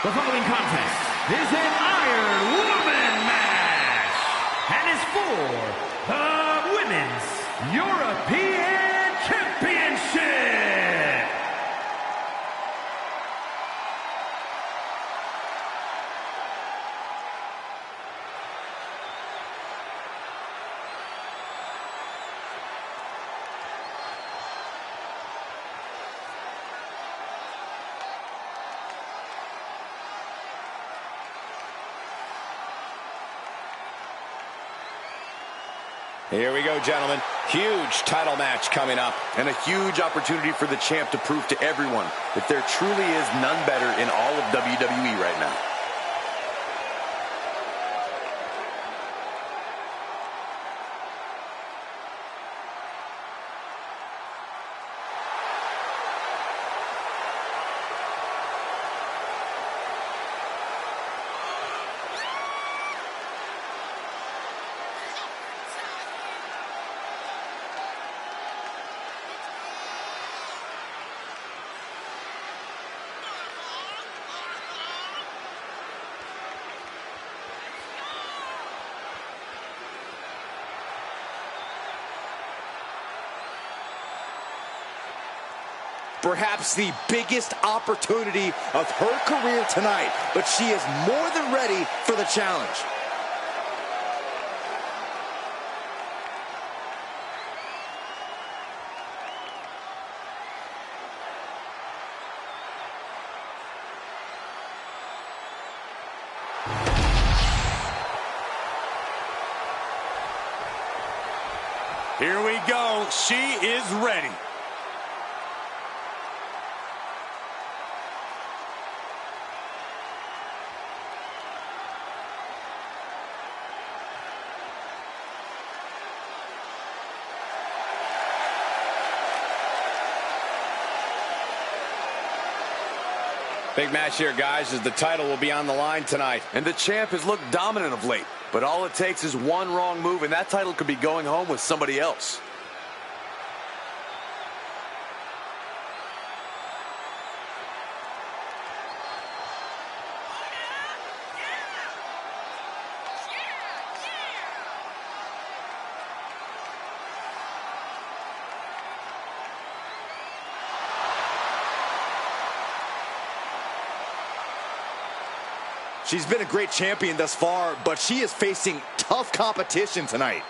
The following contest is an Iron Woman match and is for the Women's European Championship. Here we go, gentlemen. Huge title match coming up. And a huge opportunity for the champ to prove to everyone that there truly is none better in all of WWE right now. Perhaps the biggest opportunity of her career tonight, but she is more than ready for the challenge. Here we go. She is ready. Big match here, guys, as the title will be on the line tonight. And the champ has looked dominant of late, but all it takes is one wrong move, and that title could be going home with somebody else. She's been a great champion thus far, but she is facing tough competition tonight.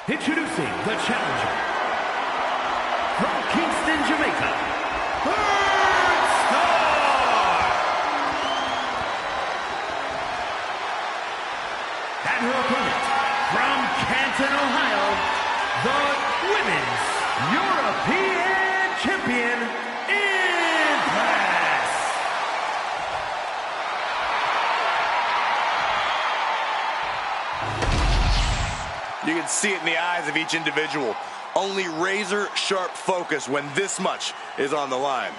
Introducing the challenger from Kingston, Jamaica, Third Star. And her opponent from Canton, Ohio, the Women's European Champion, Impress. You can see it in the eyes of each individual. Only razor-sharp focus when this much is on the line.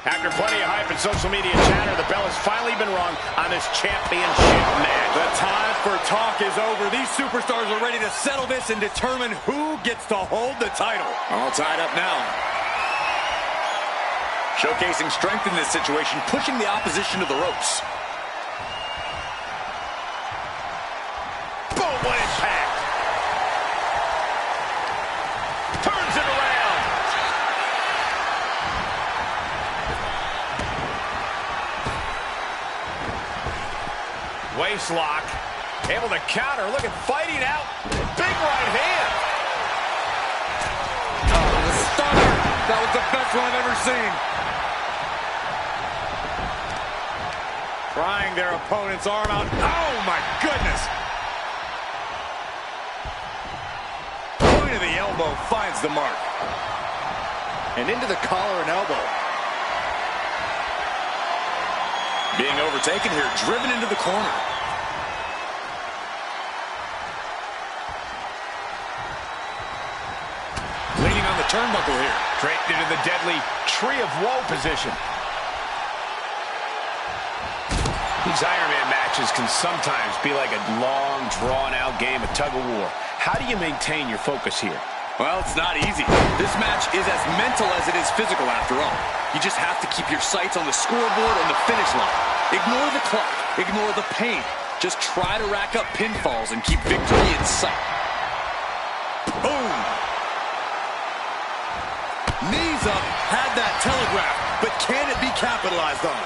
After plenty of hype and social media chatter, the bell has finally been rung on this championship match. The time for talk is over. These superstars are ready to settle this and determine who gets to hold the title. All tied up now. Showcasing strength in this situation, pushing the opposition to the ropes. Boom, what impact! Turns it around. Waist lock. Able to counter. Look at fighting out. Big right hand. Oh, the stunner. That was the best one I've ever seen. Prying their opponent's arm out. Oh, my goodness. Point of the elbow finds the mark. And into the collar and elbow. Being overtaken here, driven into the corner. Leaning on the turnbuckle here. Straight into the deadly tree of woe position. These Iron Man matches can sometimes be like a long, drawn-out game of tug-of-war. How do you maintain your focus here? Well, it's not easy. This match is as mental as it is physical, after all. You just have to keep your sights on the scoreboard and the finish line. Ignore the clock. Ignore the pain. Just try to rack up pinfalls and keep victory in sight. Boom! Knees up, had that telegraphed, but can it be capitalized on?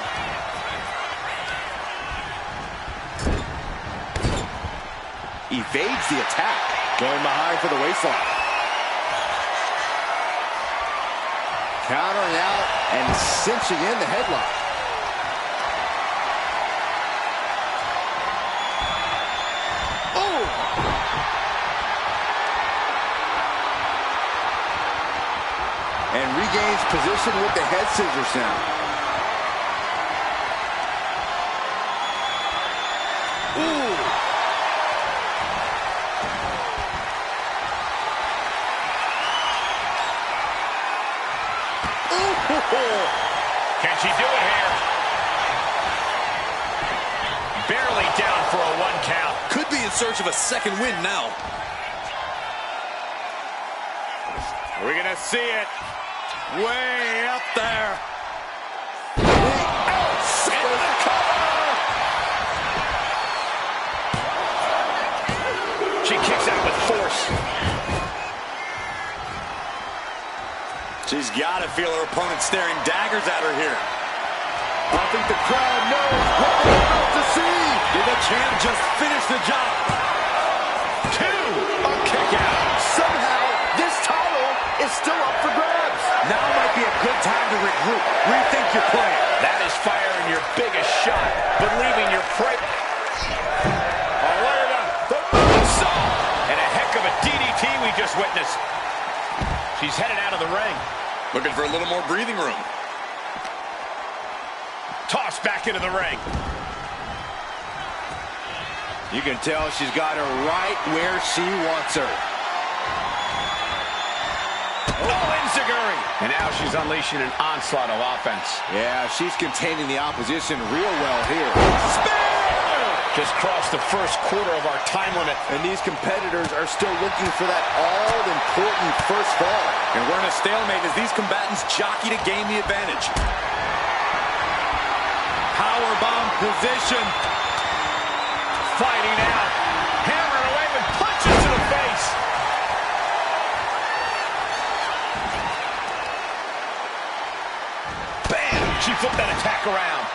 Evades the attack. Going behind for the waistline. Countering out and cinching in the headlock. Oh! And regains position with the head scissors now. Ooh! Can she do it here? Barely down for a 1 count. Could be in search of a second win now. We're going to see it. Way up there. She kicks out with force. She's got to feel her opponent staring daggers at her here. I think the crowd knows what they're about to see. Did the champ just finish the job? 2, a kick out. Somehow, this title is still up for grabs. Now might be a good time to regroup. Rethink your plan. That is firing your biggest shot, but leaving your prey. Alert, the moonsault, and a heck of a DDT we just witnessed. She's headed out of the ring. Looking for a little more breathing room. Tossed back into the ring. You can tell she's got her right where she wants her. Oh, enziguri. And now she's unleashing an onslaught of offense. Yeah, she's containing the opposition real well here. Spear! Just crossed the first quarter of our time limit. And these competitors are still looking for that all-important first fall. And we're in a stalemate as these combatants jockey to gain the advantage. Powerbomb position. Fighting out. Hammering away with punches to the face. Bam! She flipped that attack around.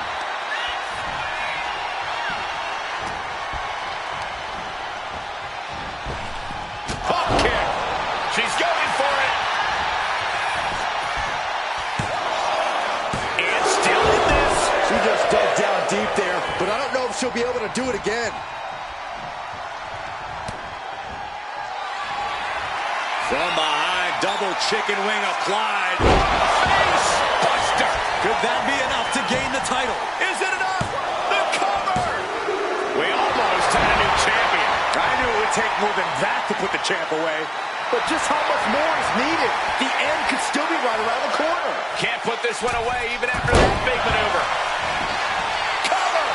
Hop kick. She's going for it. And still in this. She just dug down deep there, but I don't know if she'll be able to do it again. From behind, double chicken wing applied. Face buster. Could that be enough to gain the title? Is it enough? The cover. We almost had a new champion. I knew it would take more than that to put the champ away. But just how much more is needed? The end could still be right around the corner. Can't put this one away even after that big maneuver. Cover.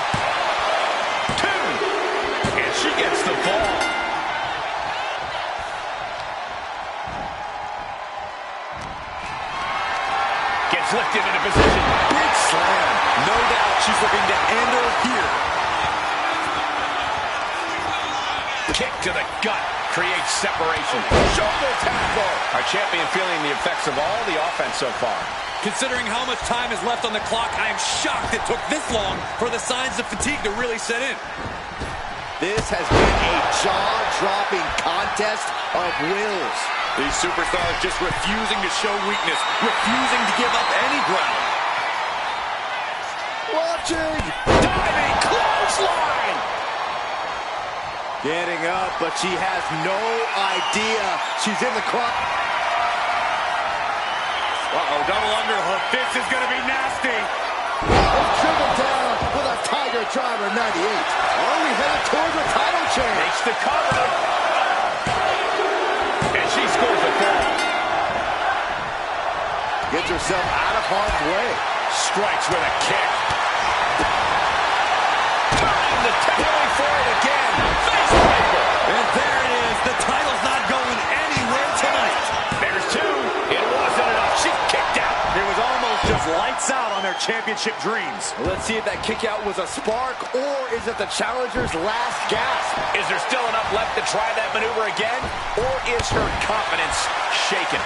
2. And she gets the ball. Gets lifted into position. Big slam. No doubt she's looking to end her here. Kick to the gut. Creates separation. Shoulder tackle. Our champion feeling the effects of all the offense so far. Considering how much time is left on the clock, I am shocked it took this long for the signs of fatigue to really set in. This has been a jaw-dropping contest of wills. These superstars just refusing to show weakness, refusing to give up any ground. Watching! Diving clothesline! Getting up, but she has no idea she's in the cross. Uh-oh, double underhook. This is going to be nasty. Driven down with a Tiger Driver 98. Only headed towards the title chain. Makes the cover. And she scores a goal. Gets herself out of harm's way. Strikes with a kick. Turning the going for it again. Face breaker. And there it is. The title's not going anywhere tonight. There's two. It wasn't enough. She kicked out. It was almost just lights out on their championship dreams. Let's see if that kick out was a spark, or is it the challenger's last gasp? Is there still enough left to try that maneuver again? Or is her confidence shaken?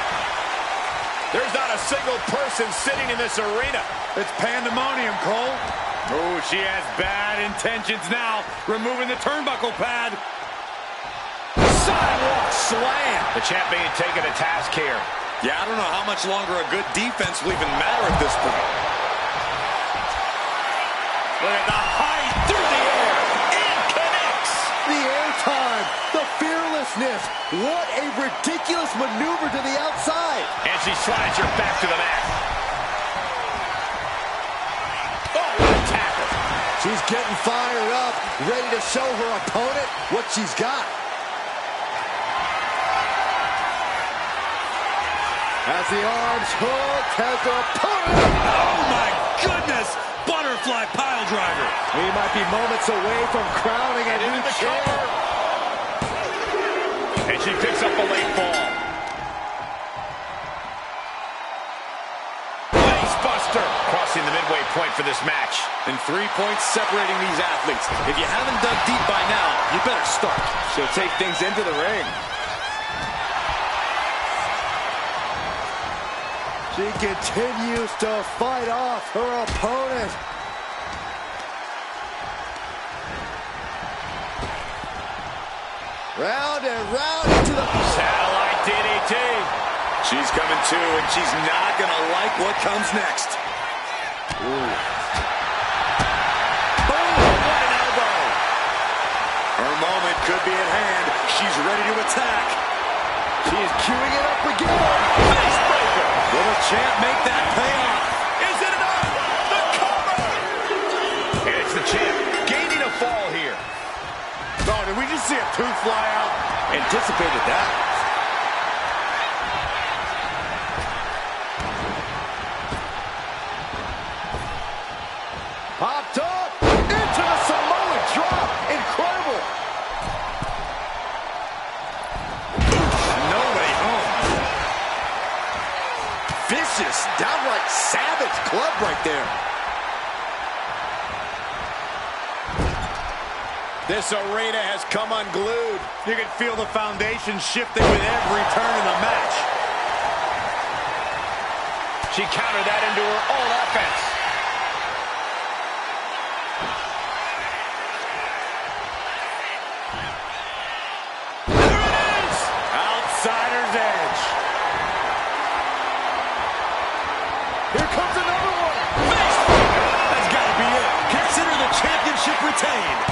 There's not a single person sitting in this arena. It's pandemonium, Cole. Oh, she has bad intentions now. Removing the turnbuckle pad. Sidewalk slam. The champion taking a task here. Yeah, I don't know how much longer a good defense will even matter at this point. Look at the height through the air. It connects. The airtime, the fearlessness. What a ridiculous maneuver to the outside. And she slides her back to the mat. Oh, what a tackle. She's getting fired up, ready to show her opponent what she's got. As the arms hooked, has her opponent. Oh, my goodness. Butterfly pile driver. We might be moments away from crowning a new champ. And she picks up a late ball. Face buster. Crossing the midway point for this match. And 3 points separating these athletes. If you haven't dug deep by now, you better start. She'll take things into the ring. She continues to fight off her opponent. Round and round into the... Satellite DDT. She's coming too, and she's not going to like what comes next. Ooh. Boom! What an elbow! Her moment could be at hand. She's ready to attack. She is queuing it up again. Face breaker. Will the champ make that pay off? Is it enough? The cover! And it's the champ gaining a fall here. Oh, did we just see a tooth fly out? Anticipated that. Popped up into the Samoa drop. Incredible. No way home. Vicious, downright savage club right there. This arena has come unglued. You can feel the foundation shifting with every turn in the match. She countered that into her own offense. There it is! Outsider's edge. Here comes another one. Face breaker. That's got to be it. Consider the championship retained.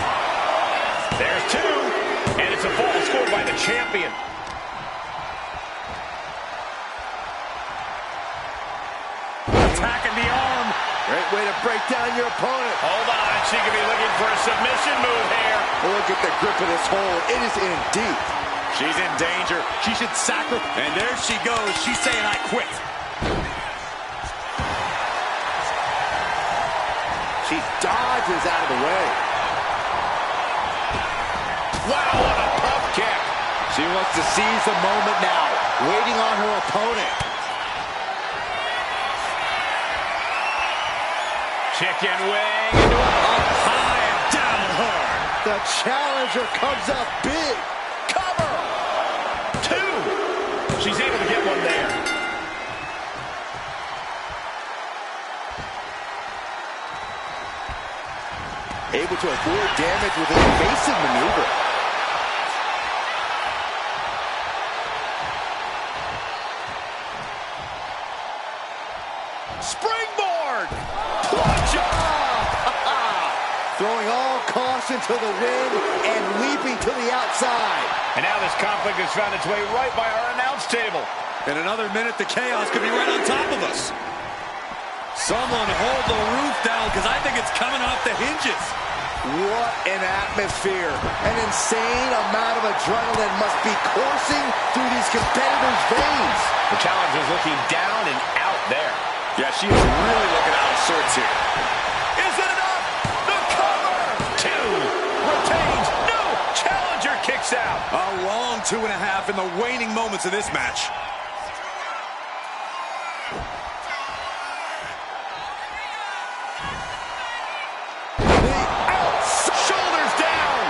There's two. And it's a fall scored by the champion. Attacking the arm. Great way to break down your opponent. Hold on. She could be looking for a submission move here. Look at the grip of this hold. It is in deep. She's in danger. She should sacrifice. And there she goes. She's saying, I quit. She dodges out of the way. Wow, what a pump kick. She wants to seize the moment now, waiting on her opponent. Chicken wing into a Up high and down hard. The challenger comes up big. cover. Two. She's able to get one there. able to avoid damage with an evasive maneuver. Springboard! Plancha! Throwing all caution to the wind and leaping to the outside. And now this conflict has found its way right by our announce table. In another minute, the chaos could be right on top of us. Someone hold the roof down, because I think it's coming off the hinges. What an atmosphere. An insane amount of adrenaline must be coursing through these competitors' veins. The challenger's looking down and out there. Yeah, she is really looking out of sorts here. Is it enough? The cover! 2. Retains. No! Challenger kicks out. A long 2.5 in the waning moments of this match. Shoulders down.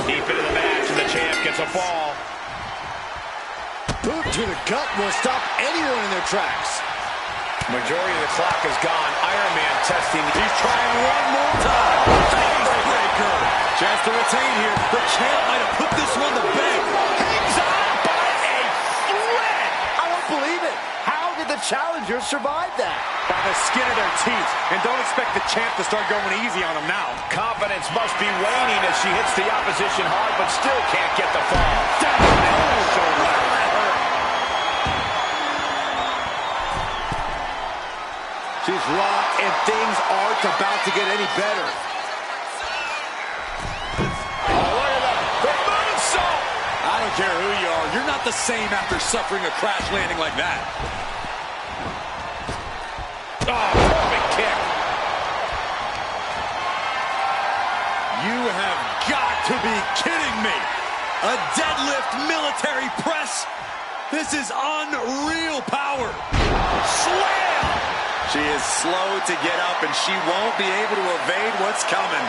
Deep into the match, and the champ gets a fall. Boot to the gut will stop anyone in their tracks. Majority of the clock is gone. Iron Man testing. He's trying one more time. Breaker. Chance to retain here. The champ might have put this one to bed. Hangs on by a thread. I don't believe it. How did the challengers survive that? By the skin of their teeth. And don't expect the champ to start going easy on him now. Confidence must be waning as she hits the opposition hard, but still can't get the fall. Down the shoulder. She's rocked, and things aren't about to get any better. Oh, look at that. The moonsault. I don't care who you are. You're not the same after suffering a crash landing like that. Oh, perfect kick. You have got to be kidding me. A deadlift military press. This is unreal power. Slam! She is slow to get up, and she won't be able to evade what's coming.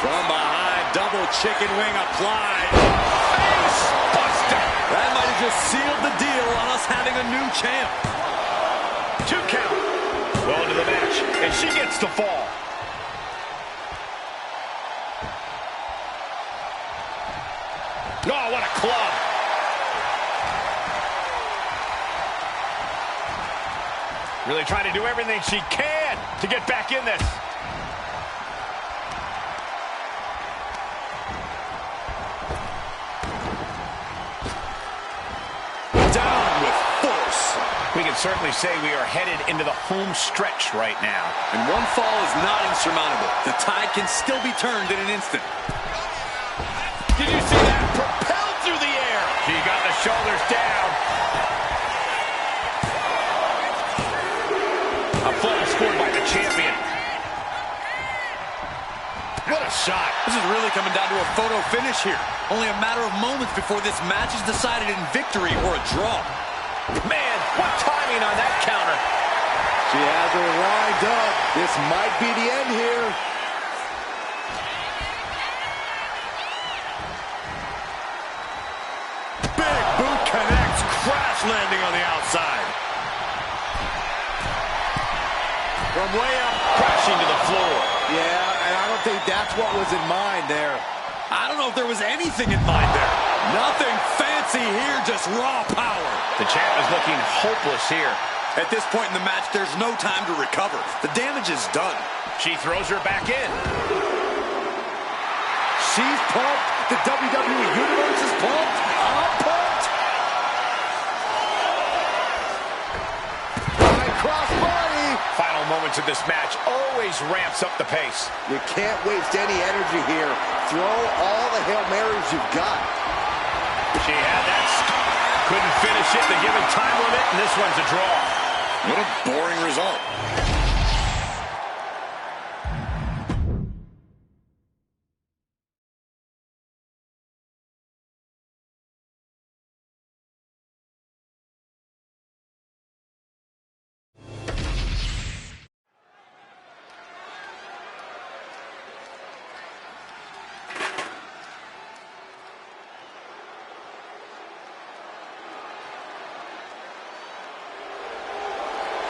From behind, double chicken wing applied. Face buster. That might have just sealed the deal on us having a new champ. 2 count. Well into the match, and she gets the fall. Oh, what a club. Really trying to do everything she can to get back in this. Down with force. We can certainly say we are headed into the home stretch right now. And one fall is not insurmountable. The tide can still be turned in an instant. Did you see that? Propelled through the air. She got the shoulders down. A fall scored by the champion. What a shot. This is really coming down to a photo finish here. Only a matter of moments before this match is decided in victory or a draw. Man, what timing on that counter. She has her lined up. This might be the end here. Big boot connects, crash landing on the outside. From way up, crashing to the floor. Yeah, and I don't think that's what was in mind there. I don't know if there was anything in mind there. Nothing fancy here, just raw power. The champ is looking hopeless here. At this point in the match, there's no time to recover. The damage is done. She throws her back in. She's pumped. The WWE Universe is pumped. I'm pumped. High crossbody. Final moments of this match always ramps up the pace. You can't waste any energy here. Throw all the Hail Marys you've got. She had that. Couldn't finish it in the given time limit, and this one's a draw. What a boring result.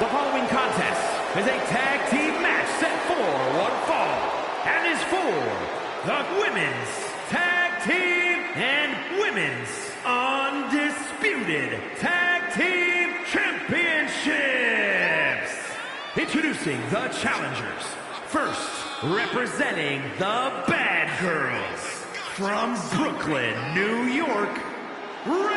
The following contest is a tag team match set for one fall and is for the Women's Tag Team and Women's Undisputed Tag Team Championships. Introducing the challengers. First, representing the Bad Girls from Brooklyn, New York, Rachel.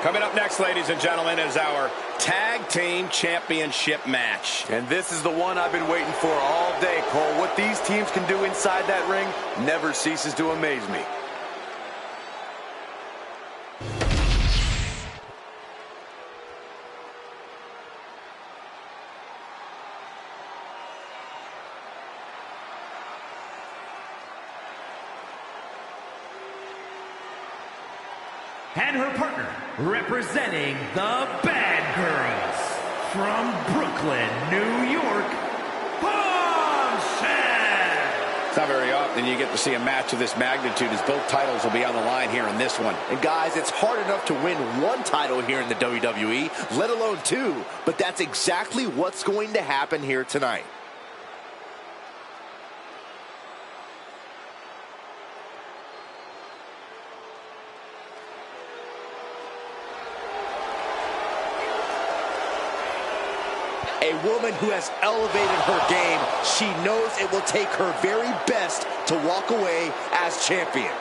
Coming up next, ladies and gentlemen, is our Tag Team Championship match. And this is the one I've been waiting for all day, Cole. What these teams can do inside that ring never ceases to amaze me. And her partner, representing the Bad Girls from Brooklyn, New York, Bombshell. It's not very often you get to see a match of this magnitude, as both titles will be on the line here in this one. And guys, it's hard enough to win one title here in the WWE, let alone two. But that's exactly what's going to happen here tonight. A woman who has elevated her game. She knows it will take her very best to walk away as champion.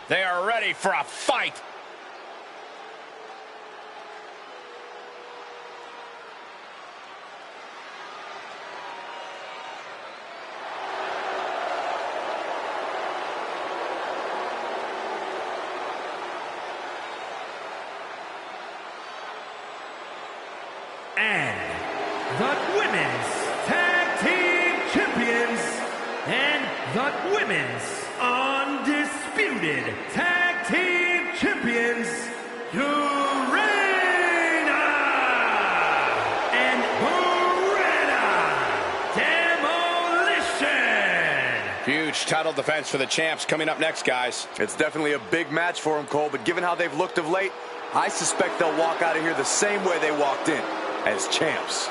They are ready for a fight. And the Women's Tag Team Champions and the Women's Undisputed Tag Team Champions, Urena and Beretta Demolition. Huge title defense for the champs coming up next, guys. It's definitely a big match for them, Cole, but given how they've looked of late, I suspect they'll walk out of here the same way they walked in, as champs.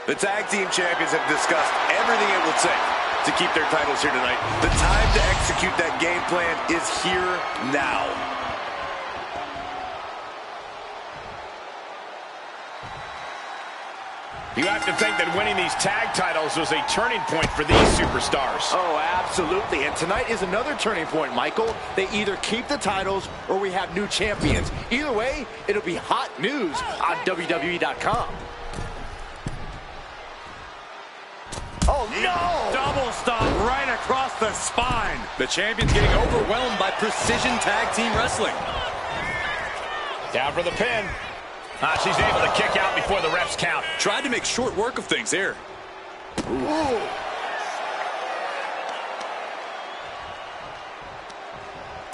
The tag team champions have discussed everything it will take to keep their titles here tonight. The time to execute that game plan is here now. You have to think that winning these tag titles was a turning point for these superstars. Oh, absolutely. And tonight is another turning point, Michael. They either keep the titles or we have new champions. Either way, it'll be hot news on WWE.com. Oh, no! Double stomp right across the spine. The champion's getting overwhelmed by precision tag team wrestling. Down for the pin. She's able to kick out before the refs count. Tried to make short work of things here. Ooh.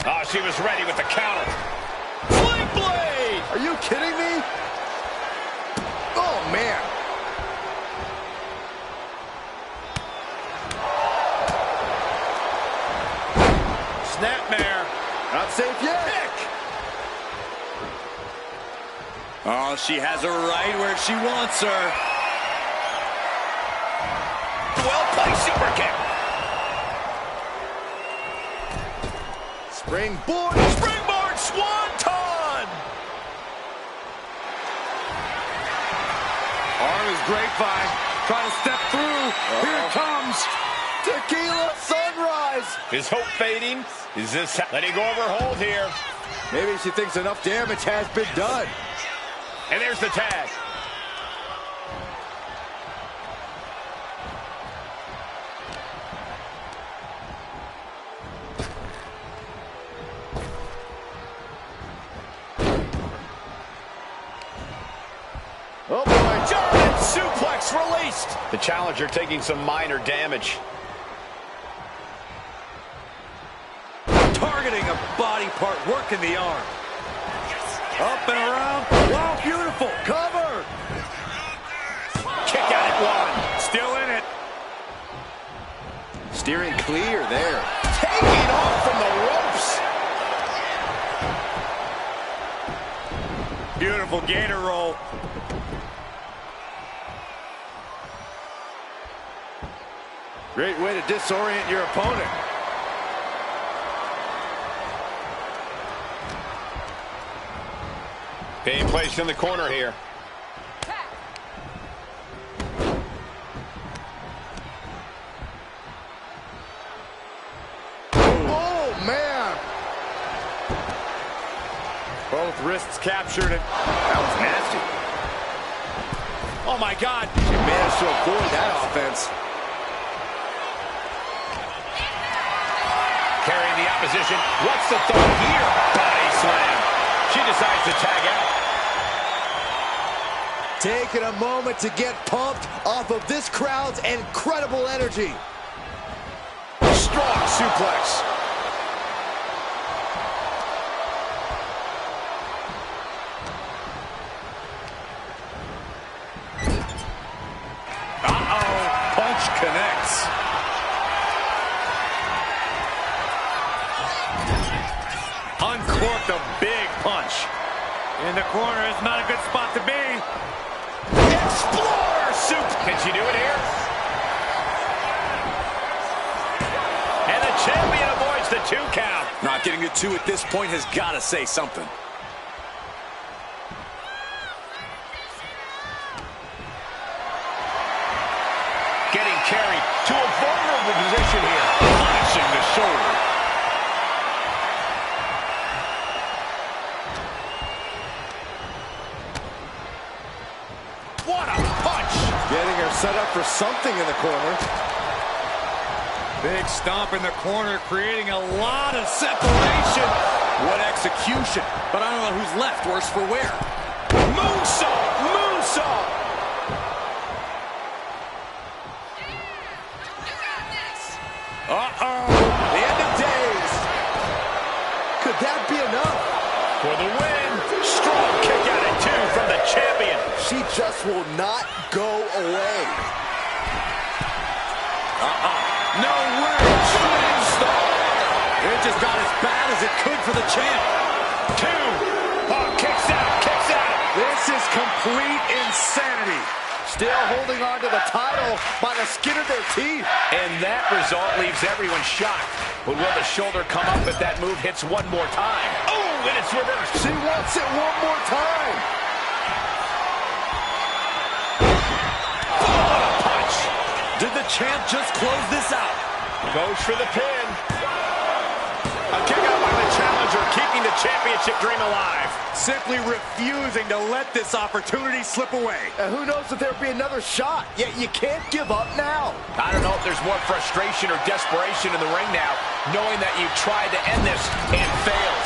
Oh, she was ready with the counter. Sling blade! Are you kidding me? Oh, man. Snapmare. Not safe yet. Oh, she has her right where she wants her. Well-placed super kick. Springboard. Springboard swanton. Arm is grapevine. Trying to step through. Here it comes. Tequila sunrise. Is hope fading? Is this letting go of her hold here? Maybe she thinks enough damage has been done. And there's the tag. Oh, boy. German suplex released. The challenger taking some minor damage. Targeting a body part, working the arm. Up and around. Wow, beautiful. Cover. Kick out at one. Still in it. Steering clear there. Taking off from the ropes. Beautiful gator roll. Great way to disorient your opponent. Being placed in the corner here. Oh, man. Both wrists captured it. That was nasty. Oh, my God. She managed to avoid that offense. Carrying the opposition. What's the thought here? Body slam. She decides to tag out. Taking a moment to get pumped off of this crowd's incredible energy. Strong suplex. Uh-oh. Punch connects. Uncorked a big punch. In the corner is not a good spot to be. Explorer soup. Can she do it here? And the champion avoids the 2 count. Not getting the 2 at this point has got to say something. Getting carried to a vulnerable position here. Punishing the shoulder. What a punch! Getting her set up for something in the corner. Big stomp in the corner, creating a lot of separation. What execution. But I don't know who's left, worse for wear. Moonsault! Moonsault! Uh-oh. The end of days. Could that be enough? For the win. Strong kick out at 2 from the champion. She just will not go away. No way. Shooting star. It just got as bad as it could for the champ. 2. Oh, kicks out, kicks out. This is complete insanity. Still holding on to the title by the skin of their teeth. And that result leaves everyone shocked. But will the shoulder come up if that move hits one more time? Oh, and it's reversed. She wants it one more time. What a punch. Did the champ just close this out? Goes for the pin. A kick out by the challenger, keeping the championship dream alive. Simply refusing to let this opportunity slip away. And who knows if there'll be another shot, yet you can't give up now. I don't know if there's more frustration or desperation in the ring now, knowing that you've tried to end this and failed.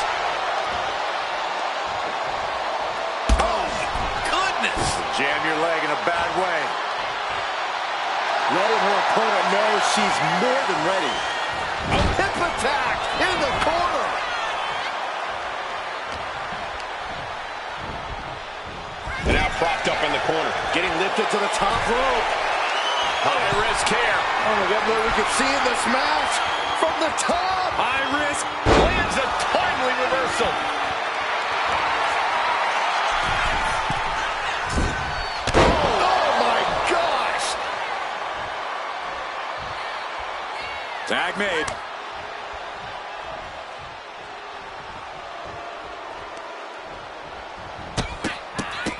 Oh, jam your leg in a bad way. Letting her opponent know she's more than ready. A hip attack in the corner. And now propped up in the corner. Getting lifted to the top rope. High risk here. Oh, what more we could see in this match. From the top. High risk. Lands a timely reversal. Tag made.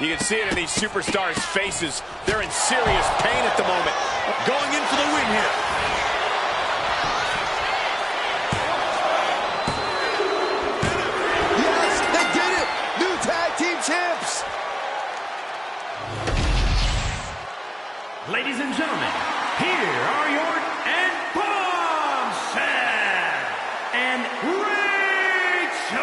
You can see it in these superstars' faces. They're in serious pain at the moment. Going in for the win here. Yes, they did it! New tag team champs! Ladies and gentlemen, here are your and Rachel,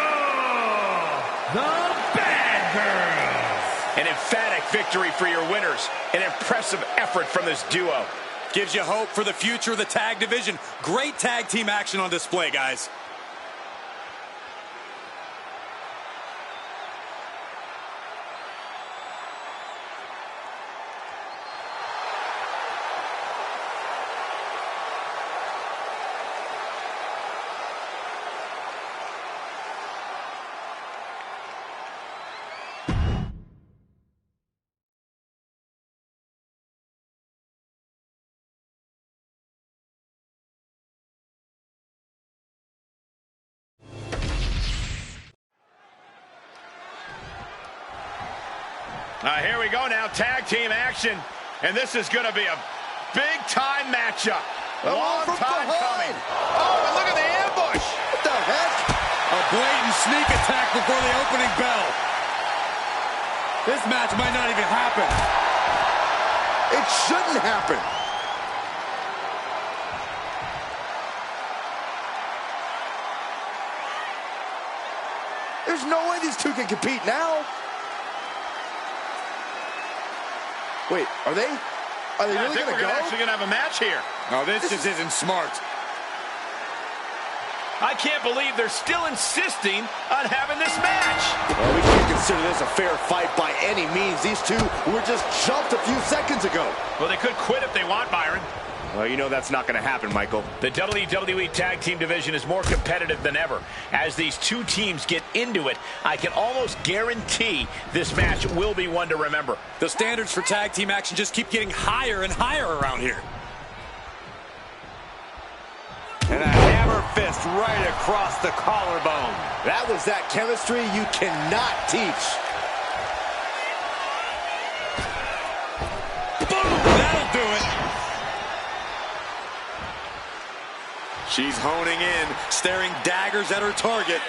the Bad Girls. An emphatic victory for your winners. An impressive effort from this duo. Gives you hope for the future of the tag division. Great tag team action on display, guys. Here we go now, tag team action. And this is going to be a big-time matchup. A long time coming. Oh, and look at the ambush. What the heck? A blatant sneak attack before the opening bell. This match might not even happen. It shouldn't happen. There's no way these two can compete now. Wait, are they really going to go? Actually going to have a match here. No, this just isn't smart. I can't believe they're still insisting on having this match. Well, we can't consider this a fair fight by any means. These two were just jumped a few seconds ago. Well, they could quit if they want, Byron. Well, you know that's not going to happen, Michael. The WWE Tag Team division is more competitive than ever. As these two teams get into it, I can almost guarantee this match will be one to remember. The standards for tag team action just keep getting higher and higher around here. And a hammer fist right across the collarbone. That was that chemistry you cannot teach. Boom! That'll do it. She's honing in, staring daggers at her target.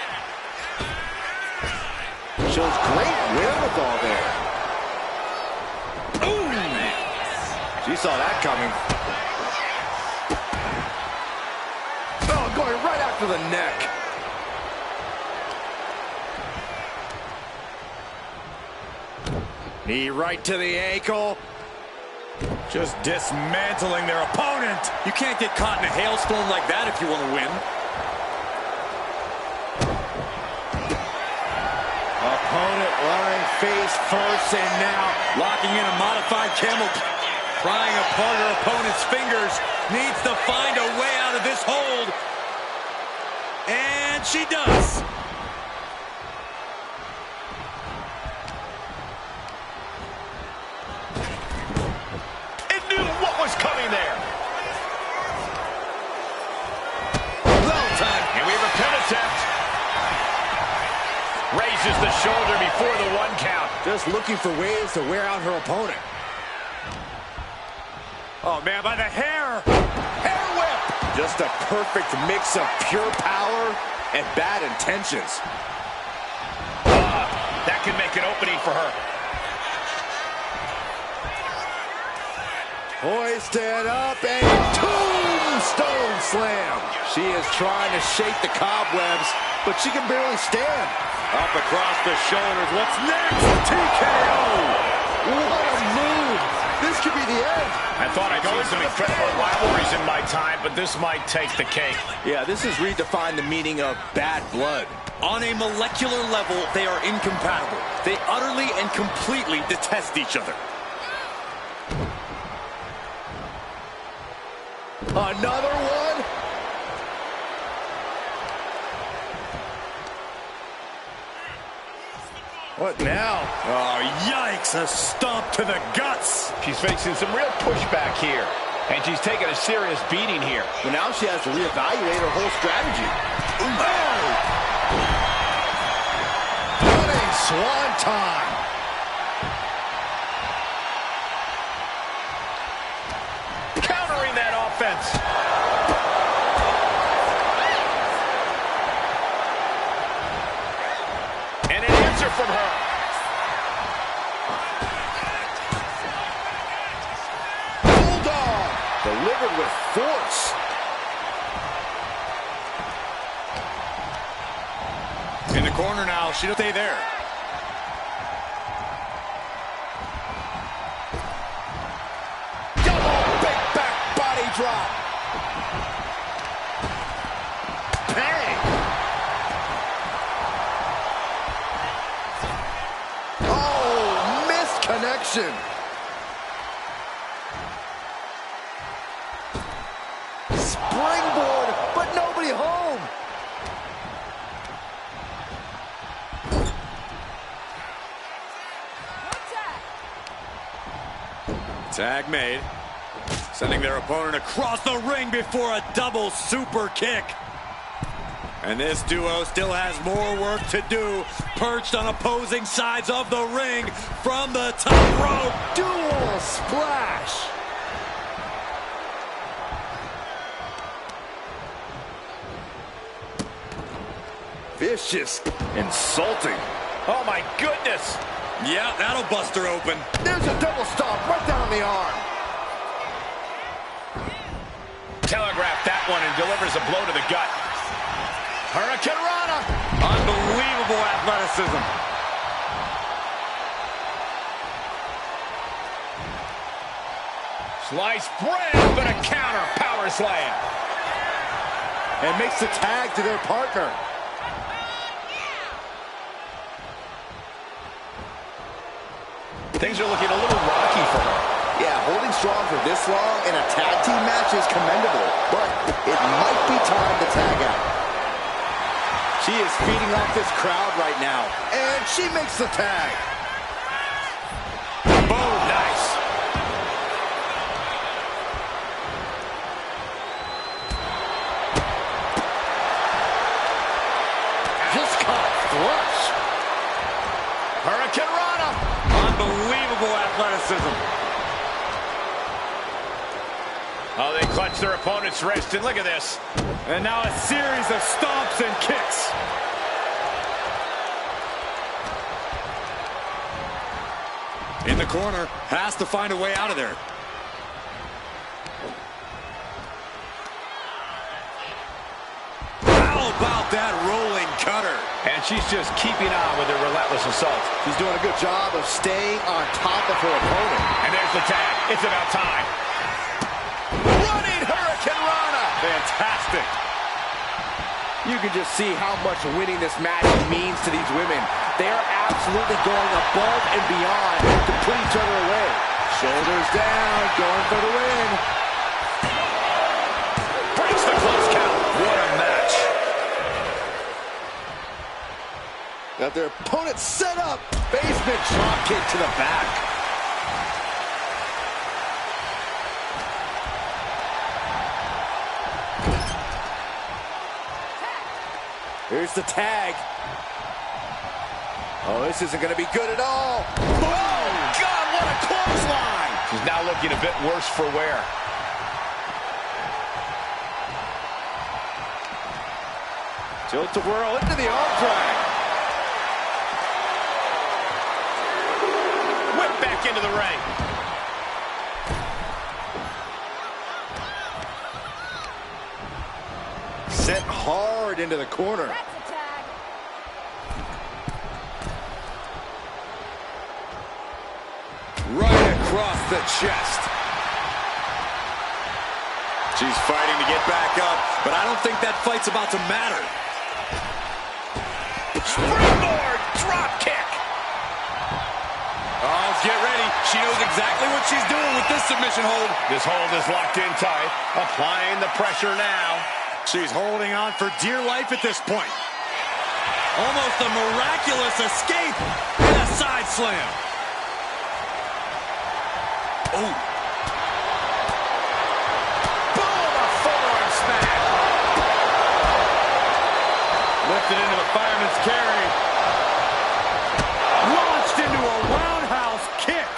Shows great wherewithal there. Ooh! She saw that coming. Oh, going right after the neck. Knee right to the ankle. Just dismantling their opponent. You can't get caught in a hailstorm like that if you want to win. Opponent lying face first, and now Locking in a modified camel. Prying apart her opponent's fingers. Needs to find a way out of this hold. And she does. It knew what was coming there. Well timed. And we have a pin attempt. Raises the shoulder before the 1 count. just looking for ways to wear out her opponent. Oh, man, by the hair. Hair whip! Just a perfect mix of pure power and bad intentions. That can make an opening for her. Hoisted up and tombstone slam. She is trying to shake the cobwebs, but she can barely stand. Up across the shoulders. What's next? TKO. What a move! This could be the end. I thought I'd seen some incredible rivalries in my time, but this might take the cake. Yeah, this has redefined the meaning of bad blood. On a molecular level, they are incompatible. They utterly and completely detest each other. Another one. What now? Oh, yikes, a stomp to the guts. She's facing some real pushback here, and she's taking a serious beating here. Well, now she has to reevaluate her whole strategy. Running swanton. Countering that offense. And an answer from her. Bulldog. Delivered with force. In the corner now, she don't stay there. Double big back body drop. Bang. Oh, missed connection. Springboard, but nobody home. Tag made. Sending their opponent across the ring before a double super kick. And this duo still has more work to do, perched on opposing sides of the ring from the top rope. Dual splash. Vicious, insulting. Oh, my goodness. Yeah, that'll bust her open. There's a double stomp right down the arm. Telegraphed that one and delivers a blow to the gut. Hurricane Rana. Unbelievable athleticism. Sliced bread, but a counter power slam. And makes the tag to their partner. Things are looking a little rocky for her. Yeah, holding strong for this long in a tag team match is commendable, but it might be time to tag out. She is feeding off this crowd right now, and she makes the tag. Boom, nice. Just caught flush. Hurricane Rana. Unbelievable athleticism. Oh, they clutch their opponent's wrist, and look at this. And now a series of stomps and kicks. In the corner, has to find a way out of there. How about that rolling cutter? And she's just keeping on with her relentless assault. She's doing a good job of staying on top of her opponent. And there's the tag. It's about time. Running Hurricane Rana. Fantastic. You can just see how much winning this match means to these women. They are absolutely going above and beyond to put each other away. Shoulders down, going for the win. Breaks the close count. What a match. Got their opponent set up. Basement drop kick to the back. Here's the tag. Oh, this isn't going to be good at all. Oh, God, what a clothesline. She's now looking a bit worse for wear. Tilt-a-whirl into the arm drag. Whip back into the ring. Sent hard into the corner. That's a tag. across the chest. She's fighting to get back up, but I don't think that fight's about to matter. Springboard drop kick. Oh, get ready. She knows exactly what she's doing with this submission hold. This hold is locked in tight. Applying the pressure now. She's holding on for dear life at this point. Almost a miraculous escape. And a side slam. Oh. Boom, a forearm smash. Lifted into the fireman's carry. Launched into a roundhouse kick.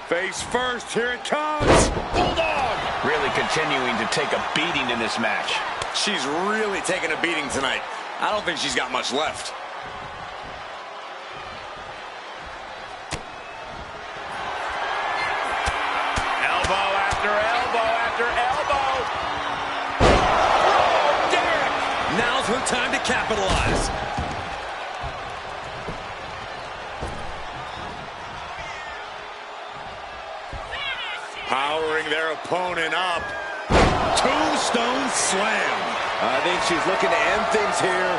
Face first, here it comes. Bulldog! Really continuing to take a beating in this match. She's really taking a beating tonight. I don't think she's got much left. Elbow after elbow after elbow. Oh, damn! Now's her time to capitalize. Powering their opponent up. Tombstone slam. I think she's looking to end things here.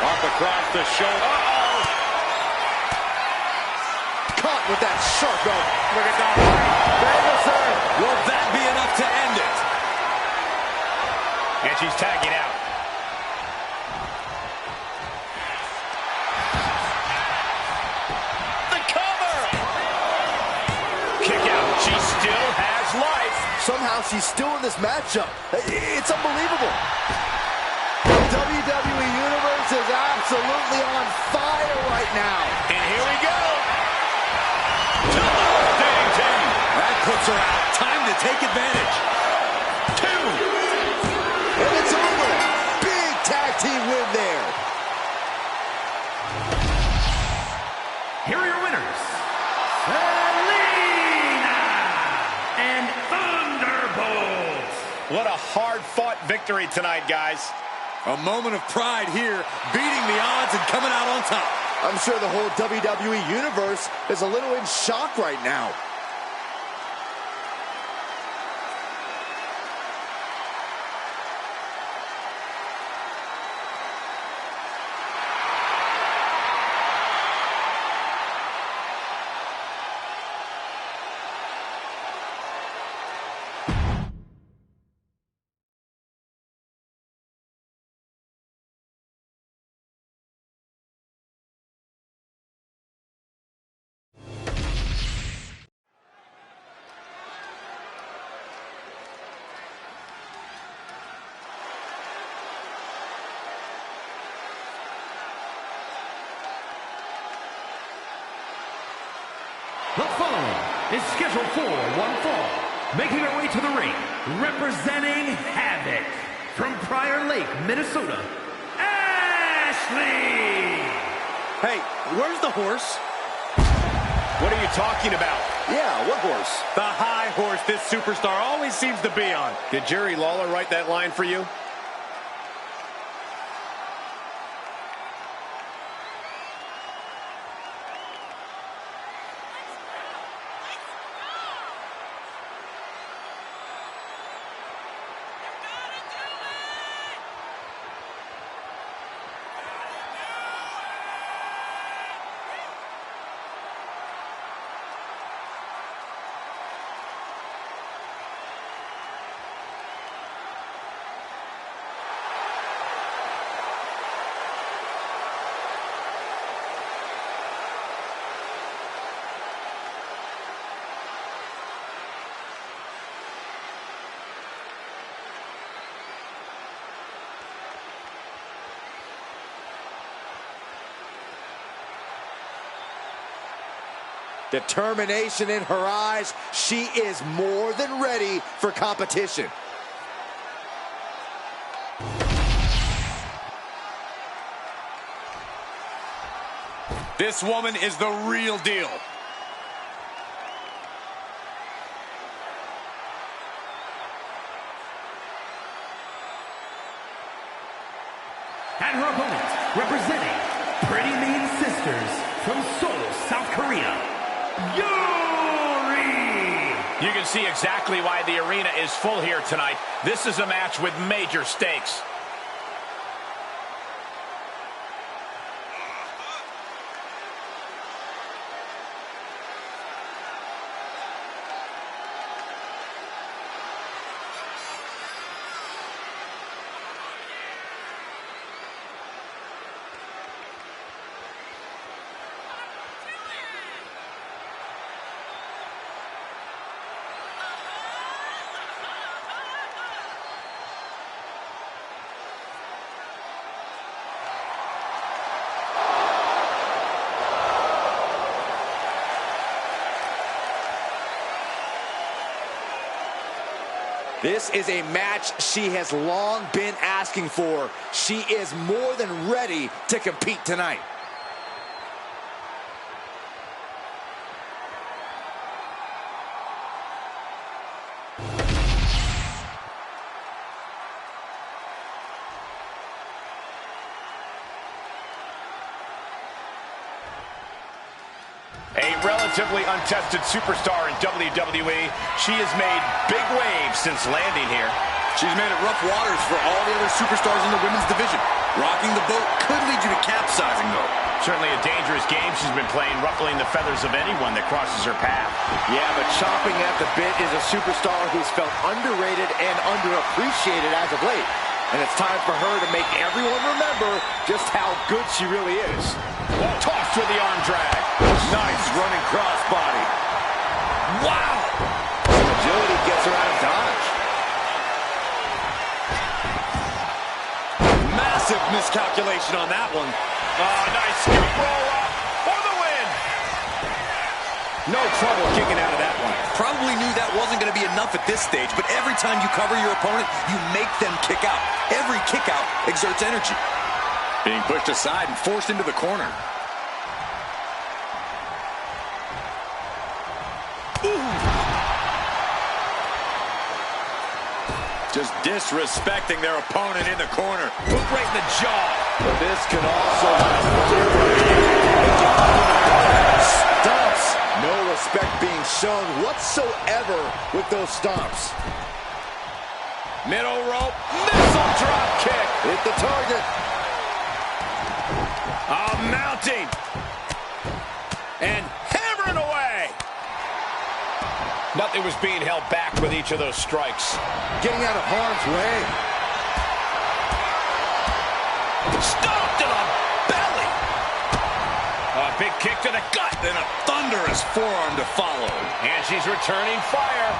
Up across the shoulder. Uh-oh. Caught with that sharp elbow. Look at that. Ferguson. Will that be enough to end it? And she's tagging out. The cover! Kick out. She still has life. Somehow she's still in this matchup. It's unbelievable. The WWE Universe is absolutely on fire right now. And here we go. Devastating. That puts her out. Time to take advantage. 2. And it's over. Big tag team win there. Here are your winners, Selena and Thunderbolt. What a hard-fought victory tonight, guys. A moment of pride here, beating the odds and coming out on top. I'm sure the whole WWE Universe is a little in shock right now. The following is scheduled for one fall. Making her way to the ring, representing Havoc from Prior Lake, Minnesota, Ashley! Hey, where's the horse? What are you talking about? Yeah, what horse? The high horse this superstar always seems to be on. Did Jerry Lawler write that line for you? Determination in her eyes. She is more than ready for competition. This woman is the real deal. And her opponent, representing Pretty Mean Sisters from Seoul, South Korea, Yuri! You can see exactly why the arena is full here tonight. This is a match with major stakes. This is a match she has long been asking for. She is more than ready to compete tonight. A relatively untested superstar in WWE, she has made big waves since landing here. She's made it rough waters for all the other superstars in the women's division. Rocking the boat could lead you to capsizing, though. Certainly a dangerous game she's been playing, ruffling the feathers of anyone that crosses her path. Yeah, but chomping at the bit is a superstar who's felt underrated and underappreciated as of late. And it's time for her to make everyone remember just how good she really is. Tossed with the arm drag. Nice running crossbody. Wow! Agility gets her out of dodge. Massive miscalculation on that one. Oh, nice skip roll up for the win. No trouble kicking out of that one. Probably knew that wasn't going to be enough at this stage, but every time you cover your opponent, you make them kick out. Every kick out exerts energy. Being pushed aside and forced into the corner. Just disrespecting their opponent in the corner. Boot right in the jaw. But this can also stomps. No respect being shown whatsoever with those stomps. Middle rope, missile drop kick. Hit the target. Mounting. And hammering away. Nothing was being held back with each of those strikes. Getting out of harm's way. Stomped to the belly. A big kick to the gut. Then a thunderous forearm to follow. And she's returning fire.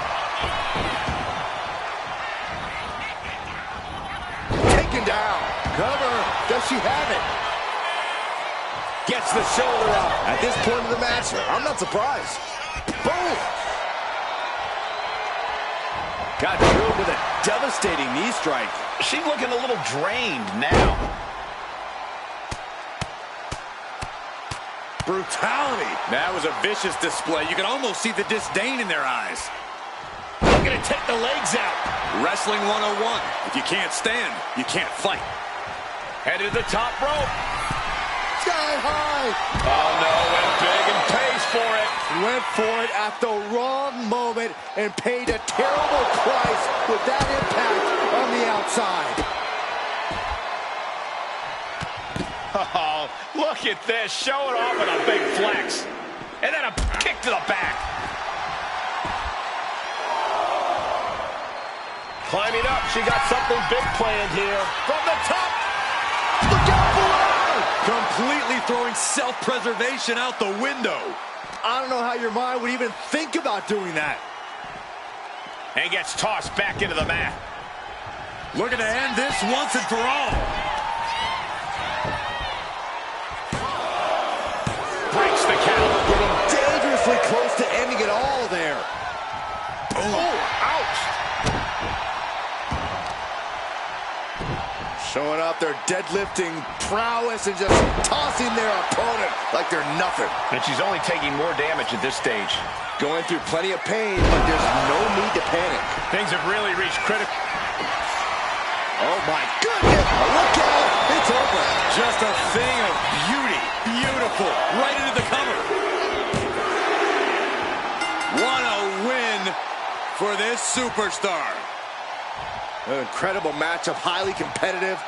Taken down. Cover. Does she have it? Gets the shoulder up. At this point of the match, I'm not surprised. Boom. Got drilled with a devastating knee strike. She's looking a little drained now. Brutality. That was a vicious display. You can almost see the disdain in their eyes. Looking to take the legs out. Wrestling 101. If you can't stand, you can't fight. Headed to the top rope. Sky high. Oh, no, went big and pays for it. Went for it at the wrong moment and paid a terrible price with that impact on the outside. Oh, look at this. Showing off with a big flex. And then a kick to the back. Climbing up. She got something big planned here. From the top. Look out below. Completely throwing self-preservation out the window. I don't know how your mind would even think about doing that. And gets tossed back into the mat. Looking to end this once and for all. Breaks the count. Getting dangerously close to ending it all there. Oh, ouch. Showing off their deadlifting prowess and just tossing their opponent like they're nothing. And she's only taking more damage at this stage. Going through plenty of pain, but there's no need to panic. Things have really reached critical. Oh my goodness! Look out! it's over. Just a thing of beauty. Beautiful. Right into the cover. What a win for this superstar. An incredible matchup, highly competitive.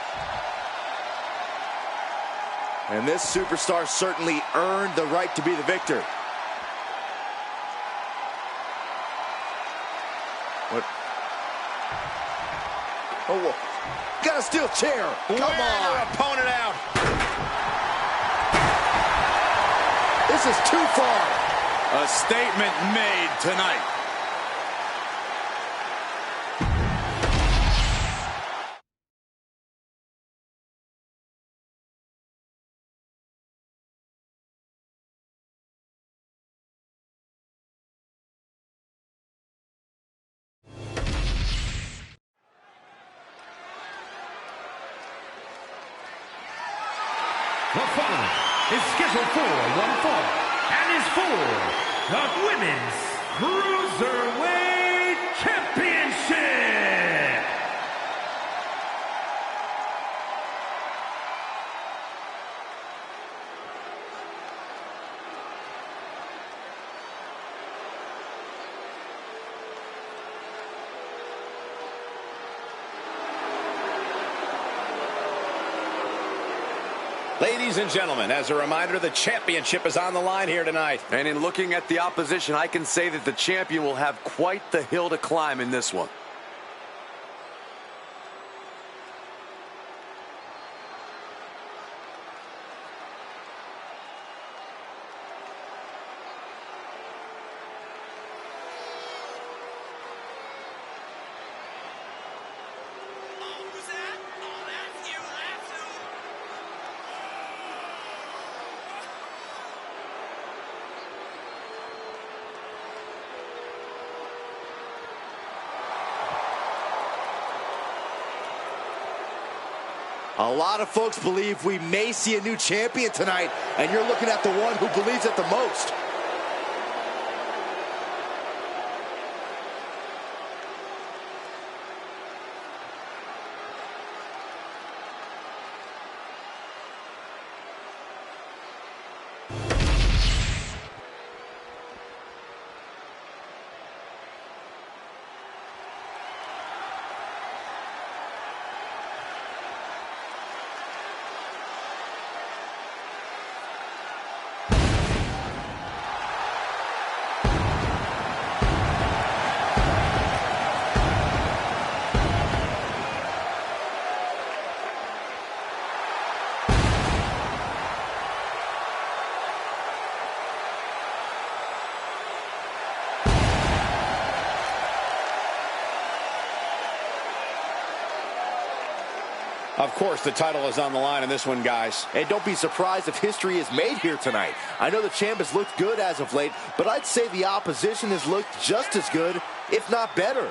And this superstar certainly earned the right to be the victor. What? Oh, whoa. Got a steel chair. Come on. Your opponent out. This is too far. A statement made tonight. The following is scheduled for one fall and is for the Women's Cruiserweight Championship. Ladies and gentlemen, as a reminder, the championship is on the line here tonight. And in looking at the opposition, I can say that the champion will have quite the hill to climb in this one. A lot of folks believe we may see a new champion tonight, and you're looking at the one who believes it the most. Of course, the title is on the line in this one, guys. And don't be surprised if history is made here tonight. I know the champ has looked good as of late, but I'd say the opposition has looked just as good, if not better.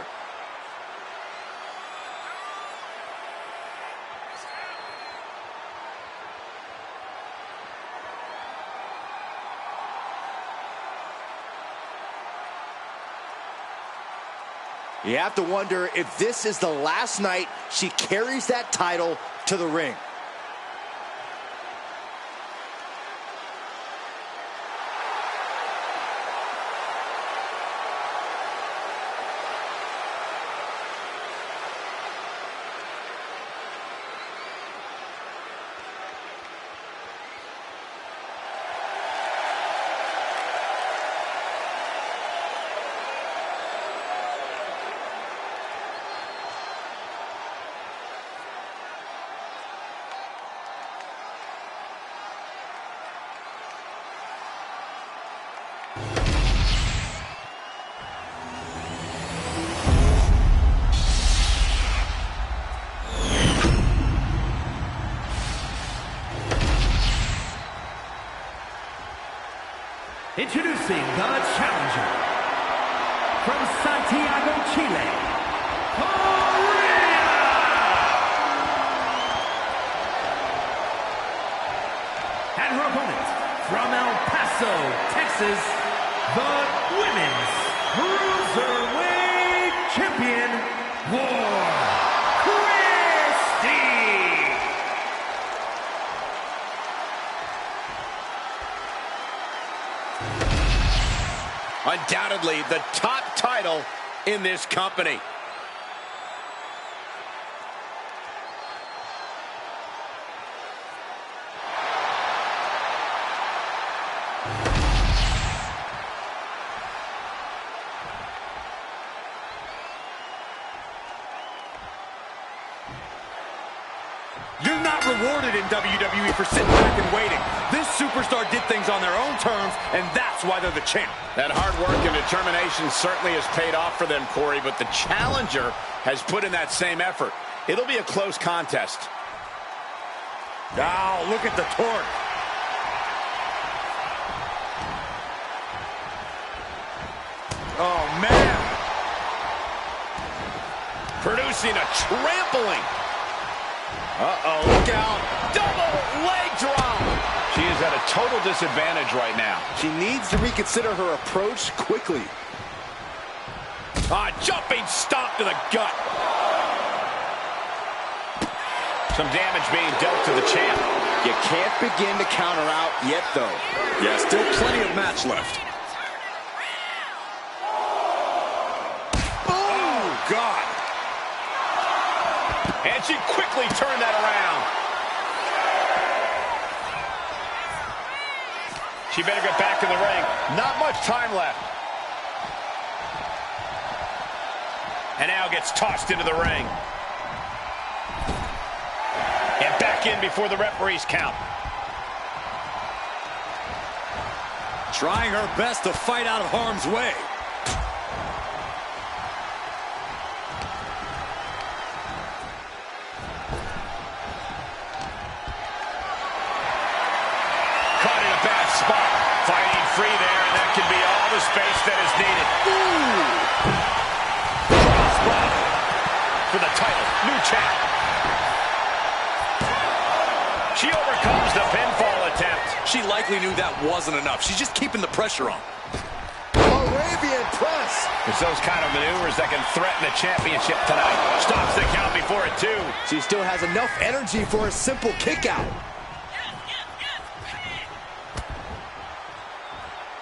You have to wonder if this is the last night she carries that title to the ring. Introducing the challenger from Santiago, Chile, Korea. And her opponent from El Paso, Texas, the Women's Cruiserweight Champion, War Christie. Undoubtedly the top title in this company. You're not rewarded in WWE for sitting back and waiting. This superstar did things on their own terms, and that's why they're the champ. That hard work and determination certainly has paid off for them, Corey, but the challenger has put in that same effort. It'll be a close contest. Now, look at the torque. Oh, man. Producing a trampling. Uh-oh, look out. Double leg drop. She is at a total disadvantage right now. She needs to reconsider her approach quickly. Jumping stomp to the gut. Some damage being dealt to the champ. You can't begin to counter out yet, though. Yeah, still plenty of match left. Oh, God. And she quickly turned that around. She better get back in the ring. Not much time left. And now gets tossed into the ring. And back in before the referees count. Trying her best to fight out of harm's way. Caught in a bad spot. Fighting free there, and that can be all the space that is needed. Ooh! Crossbody for the title. New champ. She overcomes the pinfall attempt. She likely knew that wasn't enough. She's just keeping the pressure on. Arabian press. It's those kind of maneuvers that can threaten the championship tonight. Stops the count before it, too. She still has enough energy for a simple kick out.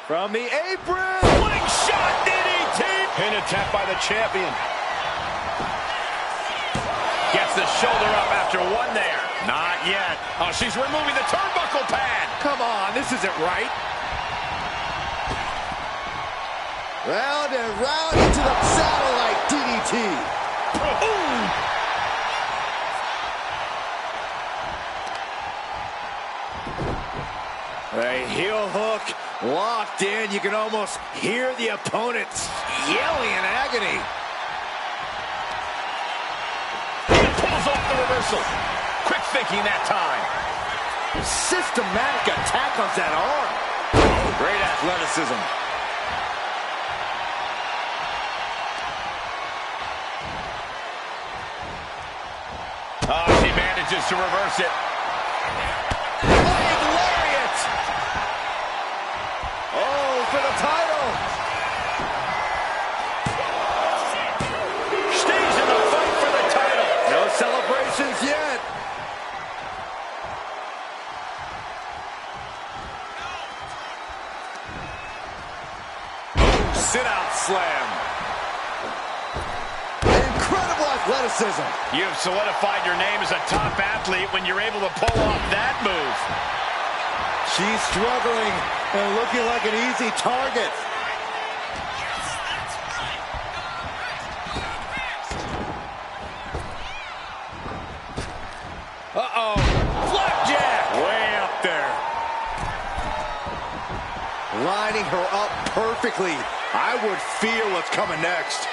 From the apron. Slingshot DDT. Pin attempt by the champion. Gets the shoulder up after one there. Not yet. Oh, she's removing the turnbuckle pad. Come on, this isn't right. Round and round into the satellite DDT. Ooh. A heel hook locked in. You can almost hear the opponents yelling in agony. Pulls off the reversal. Quick thinking that time. Systematic attack on that arm. Great athleticism. Oh, she manages to reverse it. Leg lariat. Oh, for the title. Stays in the fight for the title. No celebrations yet. Sit-out slam. Incredible athleticism. You have solidified your name as a top athlete when you're able to pull off that move. She's struggling and looking like an easy target. Uh-oh. Flapjack. Way up there. Lining her up perfectly. I would feel what's coming next.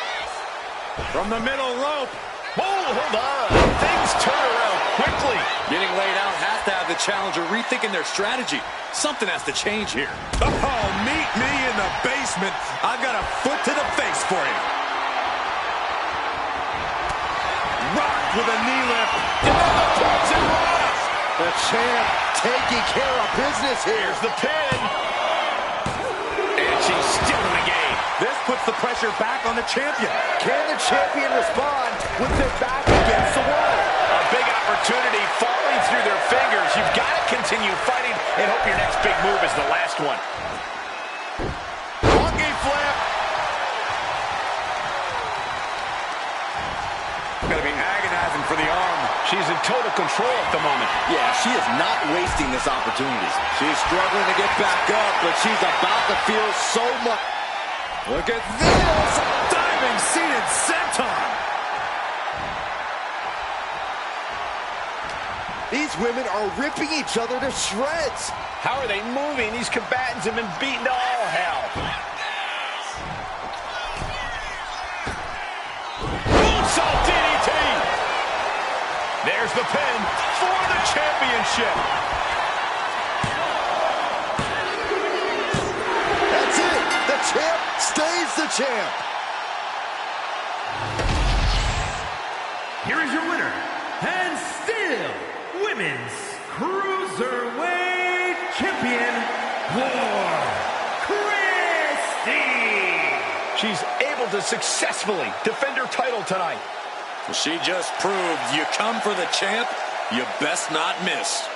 From the middle rope. Oh, hold on. Things turn around quickly. Getting laid out has to have the challenger rethinking their strategy. Something has to change here. Oh, meet me in the basement. I've got a foot to the face for you. Rock with a knee lift. The champ taking care of business here. Here's the pin. And she's still in the game. This puts the pressure back on the champion. Can the champion respond with their back against the wall? A big opportunity falling through their fingers. You've got to continue fighting and hope your next big move is the last one. Monkey flip. She's in total control at the moment. Yeah, she is not wasting this opportunity. She's struggling to get back up, but she's about to feel so much. Look at this! Diving seated senton! These women are ripping each other to shreds. How are they moving? These combatants have been beaten to all hell. Moonsault DDT! There's the pin for the championship. That's it. The champ stays the champ. Here is your winner, and still Women's Cruiserweight Champion, Christy. She's able to successfully defend her title tonight. She just proved you come for the champ, you best not miss.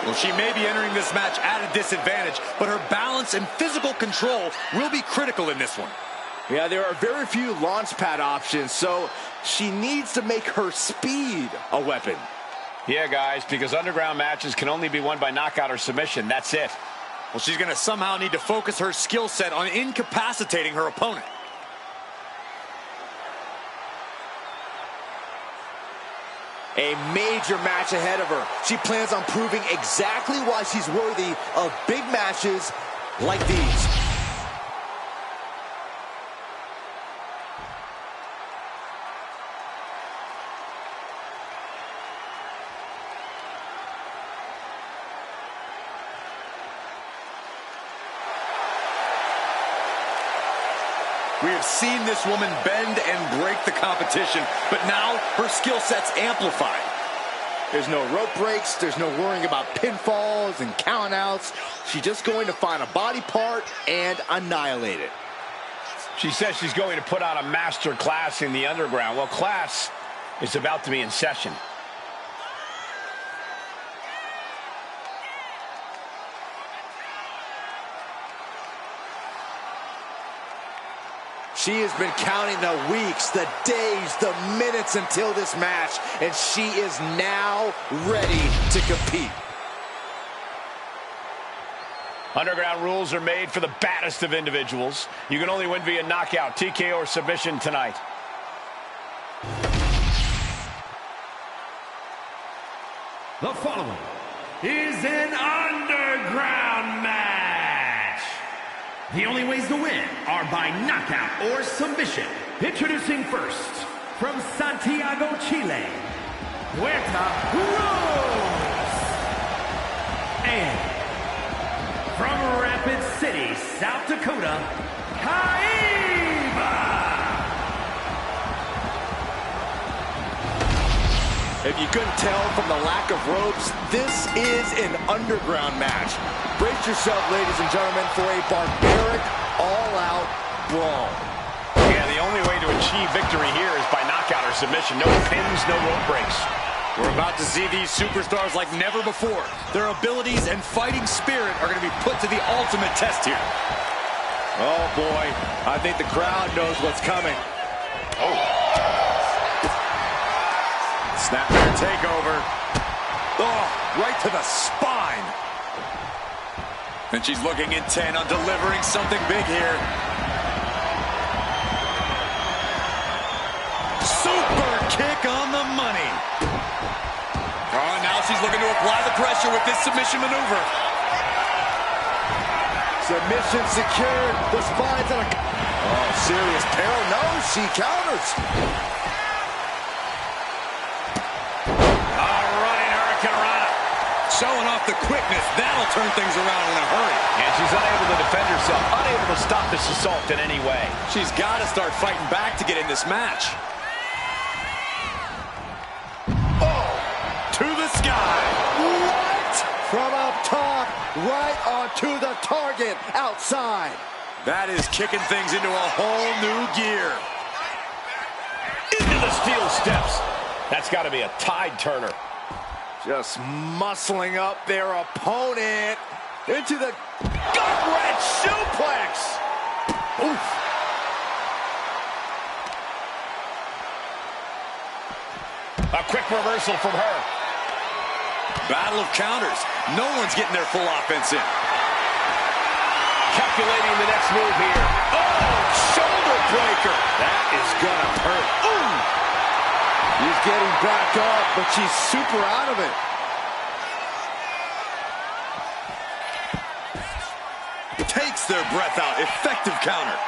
Well, she may be entering this match at a disadvantage, but her balance and physical control will be critical in this one. Yeah, there are very few launch pad options, so she needs to make her speed a weapon. Yeah, guys, because underground matches can only be won by knockout or submission. That's it. Well, she's going to somehow need to focus her skill set on incapacitating her opponent. A major match ahead of her. She plans on proving exactly why she's worthy of big matches like these. We have seen this woman bend and break the competition, but now her skill set's amplified. There's no rope breaks, there's no worrying about pinfalls and countouts. She's just going to find a body part and annihilate it. She says she's going to put on a master class in the underground. Well, class is about to be in session. She has been counting the weeks, the days, the minutes until this match, and she is now ready to compete. Underground rules are made for the baddest of individuals. You can only win via knockout, TKO, or submission tonight. The following is an underground match. The only ways to win are by knockout or submission. Introducing first, from Santiago, Chile, Huerta Rose. And from Rapid City, South Dakota, Kaiba. If you couldn't tell from the lack of ropes, this is an underground match. Brace yourself, ladies and gentlemen, for a barbaric, all-out brawl. Yeah, the only way to achieve victory here is by knockout or submission. No pins, no rope breaks. We're about to see these superstars like never before. Their abilities and fighting spirit are going to be put to the ultimate test here. Oh, boy. I think the crowd knows what's coming. Oh. Snapmare takeover. Oh, right to the spine. And she's looking intent on delivering something big here. Super kick on the money. Oh, now she's looking to apply the pressure with this submission maneuver. Submission secured. The spine's on a... Oh, serious peril. No, she counters. the quickness, that'll turn things around in a hurry. And she's unable to defend herself, unable to stop this assault in any way. She's got to start fighting back to get in this match. Oh, to the sky. What? From up top, right onto the target outside. That is kicking things into a whole new gear. Into the steel steps. That's got to be a tide turner. Just muscling up their opponent into the gut-wrench suplex. Oof. A quick reversal from her. Battle of counters. No one's getting their full offense in. Calculating the next move here. Oh, shoulder breaker. That is gonna hurt. Ooh. She's getting back up, but she's super out of it. Takes their breath out. Effective counter.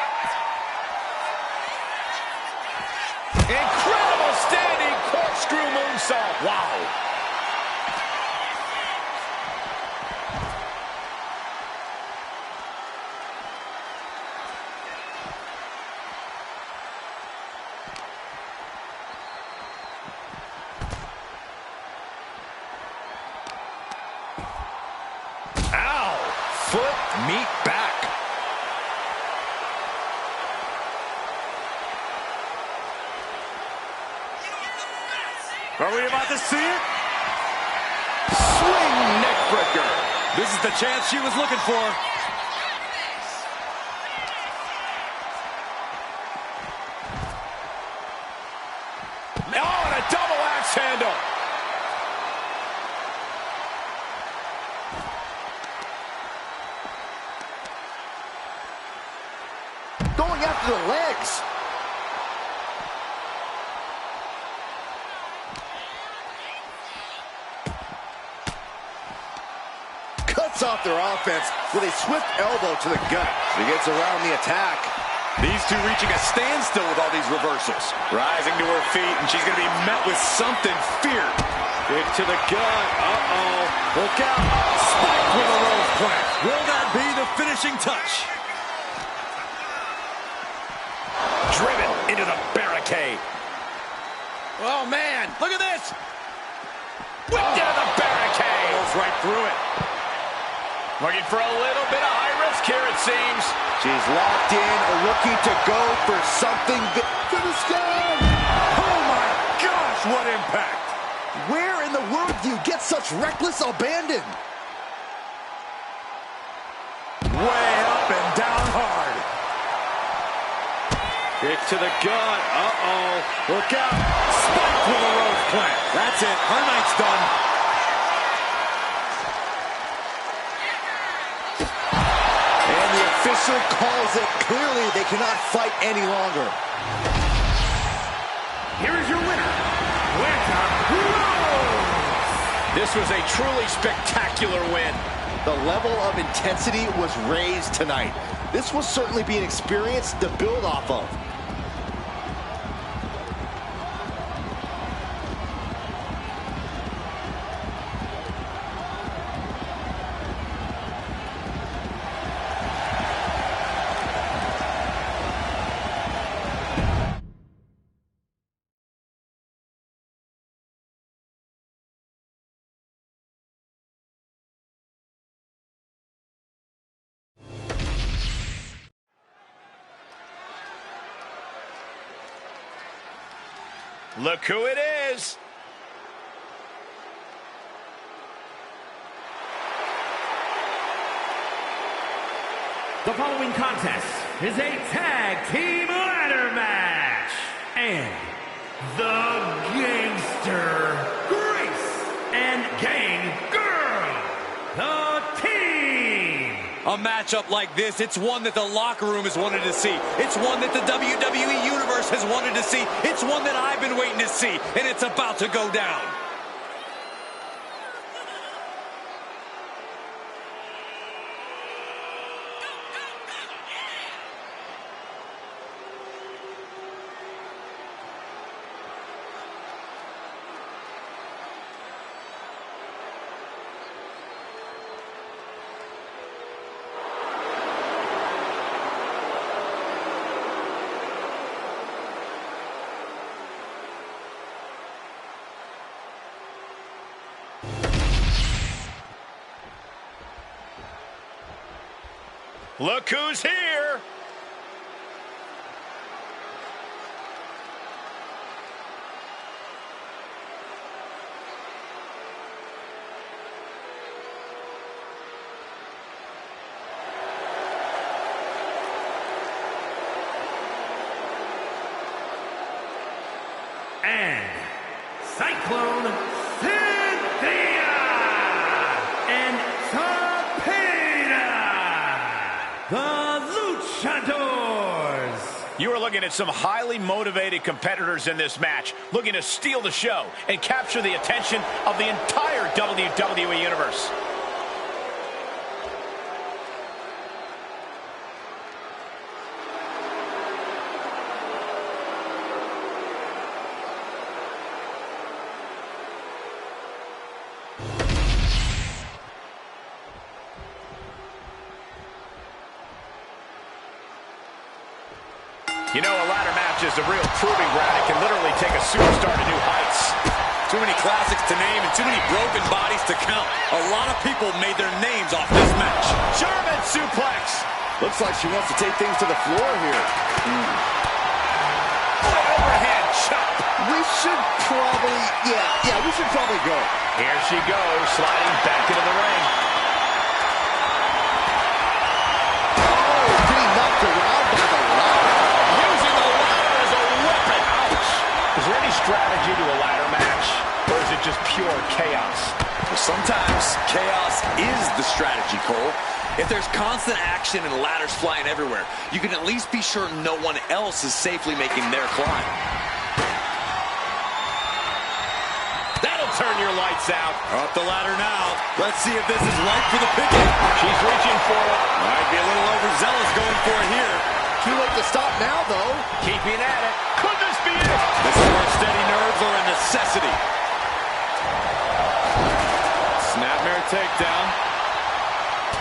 Incredible standing corkscrew moonsault. Wow. Ow! Foot meet back. Are we about to see it? Swing neckbreaker. This is the chance she was looking for. Oh, and a double axe handle. Going after the legs. Cuts off their offense with a swift elbow to the gut. She gets around the attack. These two reaching a standstill with all these reversals. Rising to her feet, and she's going to be met with something fierce. Kick to the gut. Uh-oh. Look out. Spike with a rose plant. Will that be the finishing touch? Driven into the barricade. Oh, man. Look at this. Whipped into the barricade. Goes right through it. Looking for a little bit of high risk here, it seems. She's locked in, looking to go for something to the sky. Oh, my gosh, what impact. Where in the world do you get such reckless abandon? Way up and down hard. Kick to the gut. Uh-oh. Look out. Spike with a rose plant. That's it. Her night's done. And the official calls it. Clearly, they cannot fight any longer. Here is your winner, Wenta Rose. This was a truly spectacular win. The level of intensity was raised tonight. This will certainly be an experience to build off of. Look who it is. The following contest is a tag team ladder match. And the Gangster Grace and Gang Girl, the team. A matchup like this, it's one that the locker room has wanted to see. It's one that the WWE Universe has wanted to see. It's one that I've been waiting to see, and it's about to go down. Look who's here. And Cyclone Cynthia and Tapeta, the Luchadors. You are looking at some highly motivated competitors in this match, looking to steal the show and capture the attention of the entire WWE Universe. You know, a ladder match is a real proving ground. It can literally take a superstar to new heights. Too many classics to name and too many broken bodies to count. A lot of people made their names off this match. German suplex. Looks like she wants to take things to the floor here. Overhand chop. We should probably, we should probably go. Here she goes, sliding back into the ring. Oh, getting knocked around by the ladder. Using the ladder as a weapon. Ouch. Is there any strategy to a ladder match, or is it just pure chaos? Well, sometimes chaos is the strategy, Cole. If there's constant action and ladders flying everywhere, you can at least be sure no one else is safely making their climb. That'll turn your lights out. Up the ladder now. Let's see if this is right for the picking. She's reaching for it. Might be a little overzealous going for it here. Too late to stop now, though. Keeping at it. Could this be it? This is where steady nerves are a necessity. Snapmare takedown.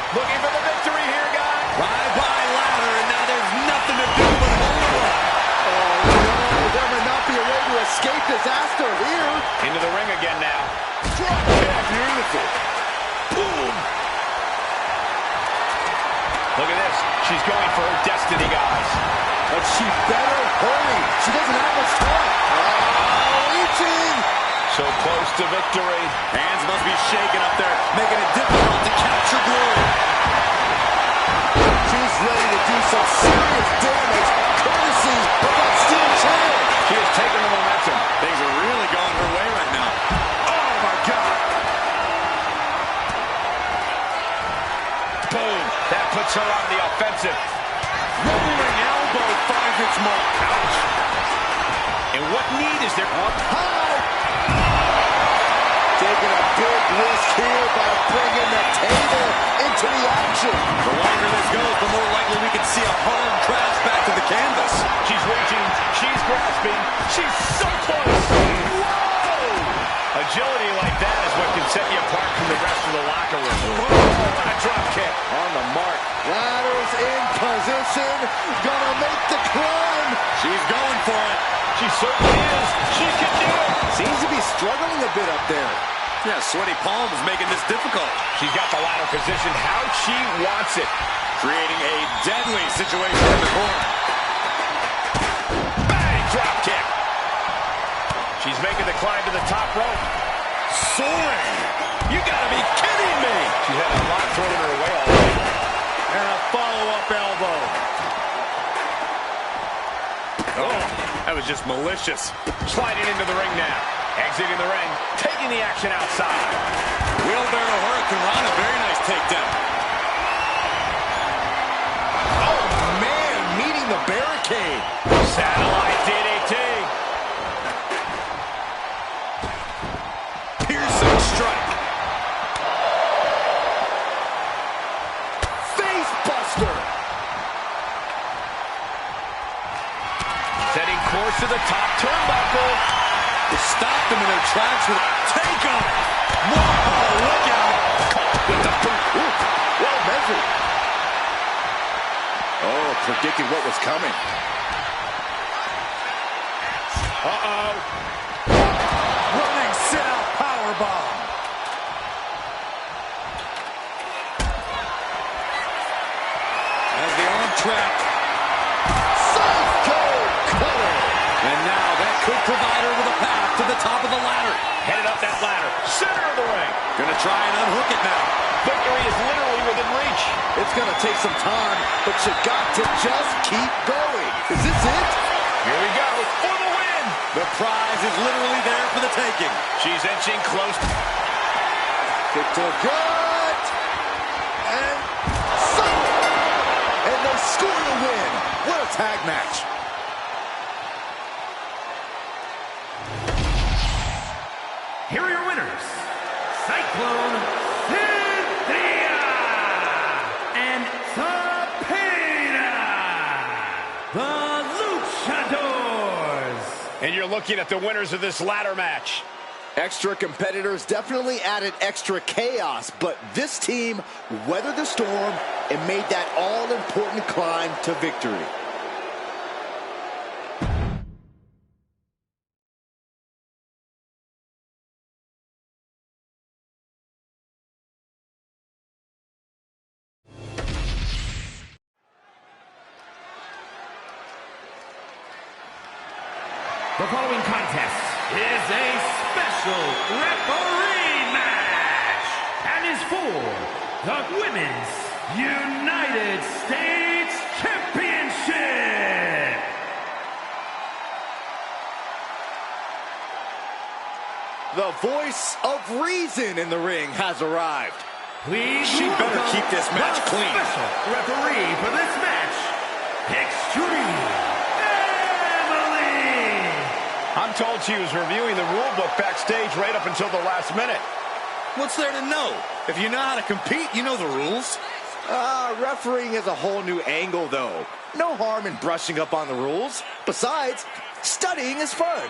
Looking for the victory here, guys. Bye-bye ladder, and now there's nothing to do but hold on. Oh, no, there may not be a way to escape disaster here. Into the ring again now. Drop kick. Beautiful. Boom. Look at this. She's going for her destiny, guys. But she better hurry. She doesn't have much time. Oh, reaching. So close to victory. Hands must be shaking up there, making it difficult to capture glory. She's ready to do some serious damage, courtesy of that steel chair. She has taken the momentum. Things are really going her way right now. Oh, my God. Boom. That puts her on the offensive. Rolling elbow finds its mark. Ouch. And what need is there? Up high. Taking a big risk here by bringing the table into the action. The longer this goes, the more likely we can see a hard crash back to the canvas. She's reaching. She's grasping. She's so close. Whoa! Agility like that is what can set you apart from the rest of the locker room. Oh, what a drop kick. On the mark. Ladders in position. Gonna make the climb. She's going for it. She certainly is. She can do it. Seems to be struggling a bit up there. Yeah, sweaty palms making this difficult. She's got the ladder positioned how she wants it. Creating a deadly situation in the corner. Bang! Drop kick. She's making the climb to the top rope. Soaring. You gotta be kidding me. She had a lot thrown her way already. And a follow-up elbow. Oh, that was just malicious. Sliding into the ring now. Exiting the ring. Taking the action outside. Wheelbarrow Hurricane Rana, very nice takedown. Oh, man, meeting the barricade. Satellite DDT. Piercing strike. Face buster. Setting course to the top turnbuckle. Stopped them in their tracks with a take on. Whoa, look out. With the boot. Ooh, well measured. Oh, predicted what was coming. Uh-oh. Running sit-out powerbomb. trapped. Psycho cutter. And now that could provide her with a path to the top of the ladder. Headed up that ladder. Center of the ring. Gonna try and unhook it now. Victory is literally within reach. It's going to take some time, but you got to just keep going. Is this it? Here we go for the win. The prize is literally there for the taking. She's inching close. Kick to the gut. And and they score the win. What a tag match. Here are your winners, Cyclone Cynthia and Tapena, the Luchadors. And you're looking at the winners of this ladder match. Extra competitors definitely added extra chaos, but this team weathered the storm and made that all-important climb to victory. The following contest is a special referee match and is for the Women's United States Championship. The voice of reason in the ring has arrived. Please She better welcome keep this match the clean. Special referee for this match, Extreme. I'm told she was reviewing the rule book backstage right up until the last minute. What's there to know? If you know how to compete, you know the rules. Refereeing is a whole new angle, though. No harm in brushing up on the rules. Besides, studying is fun.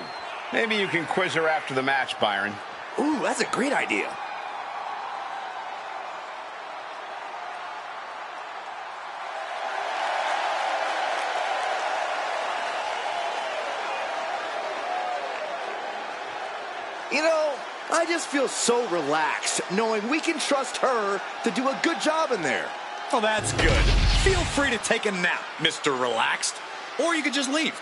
Maybe you can quiz her after the match, Byron. Ooh, that's a great idea. You know, I just feel so relaxed knowing we can trust her to do a good job in there. Well, that's good. Feel free to take a nap, Mr. Relaxed. Or you could just leave.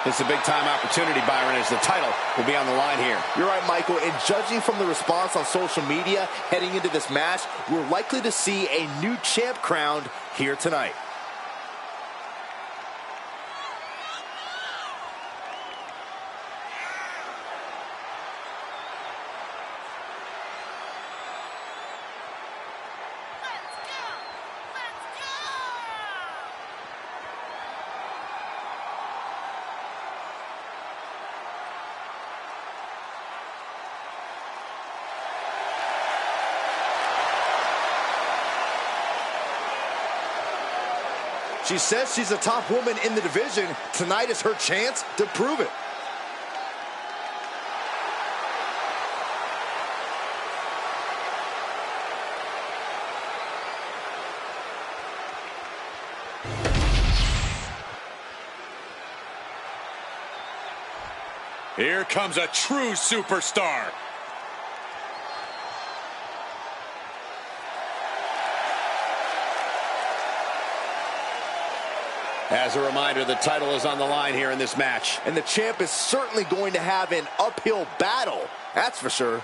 This is a big-time opportunity, Byron, as the title will be on the line here. You're right, Michael, and judging from the response on social media heading into this match, we're likely to see a new champ crowned here tonight. She says she's the top woman in the division. Tonight is her chance to prove it. Here comes a true superstar. As a reminder, the title is on the line here in this match. And the champ is certainly going to have an uphill battle, that's for sure.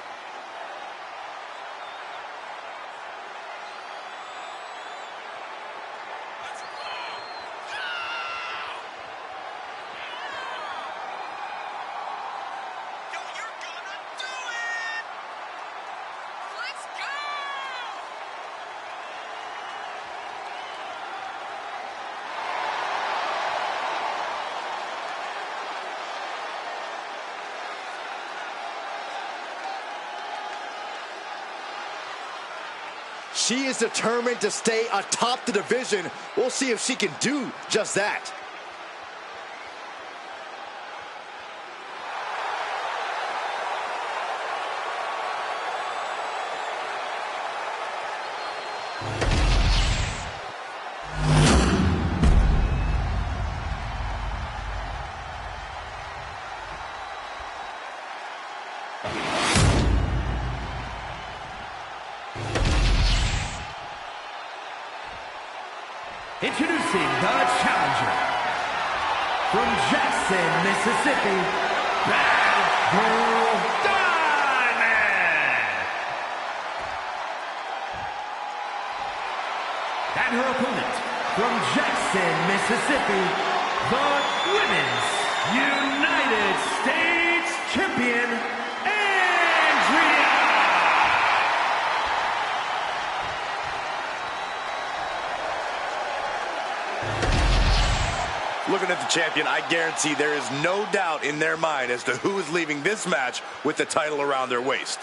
She is determined to stay atop the division. We'll see if she can do just that. Introducing the challenger from Jackson, Mississippi, Bad Girl Diamond. And her opponent from Jackson, Mississippi, the Women's United States Champion, Andrea. Looking at the champion, I guarantee there is no doubt in their mind as to who is leaving this match with the title around their waist.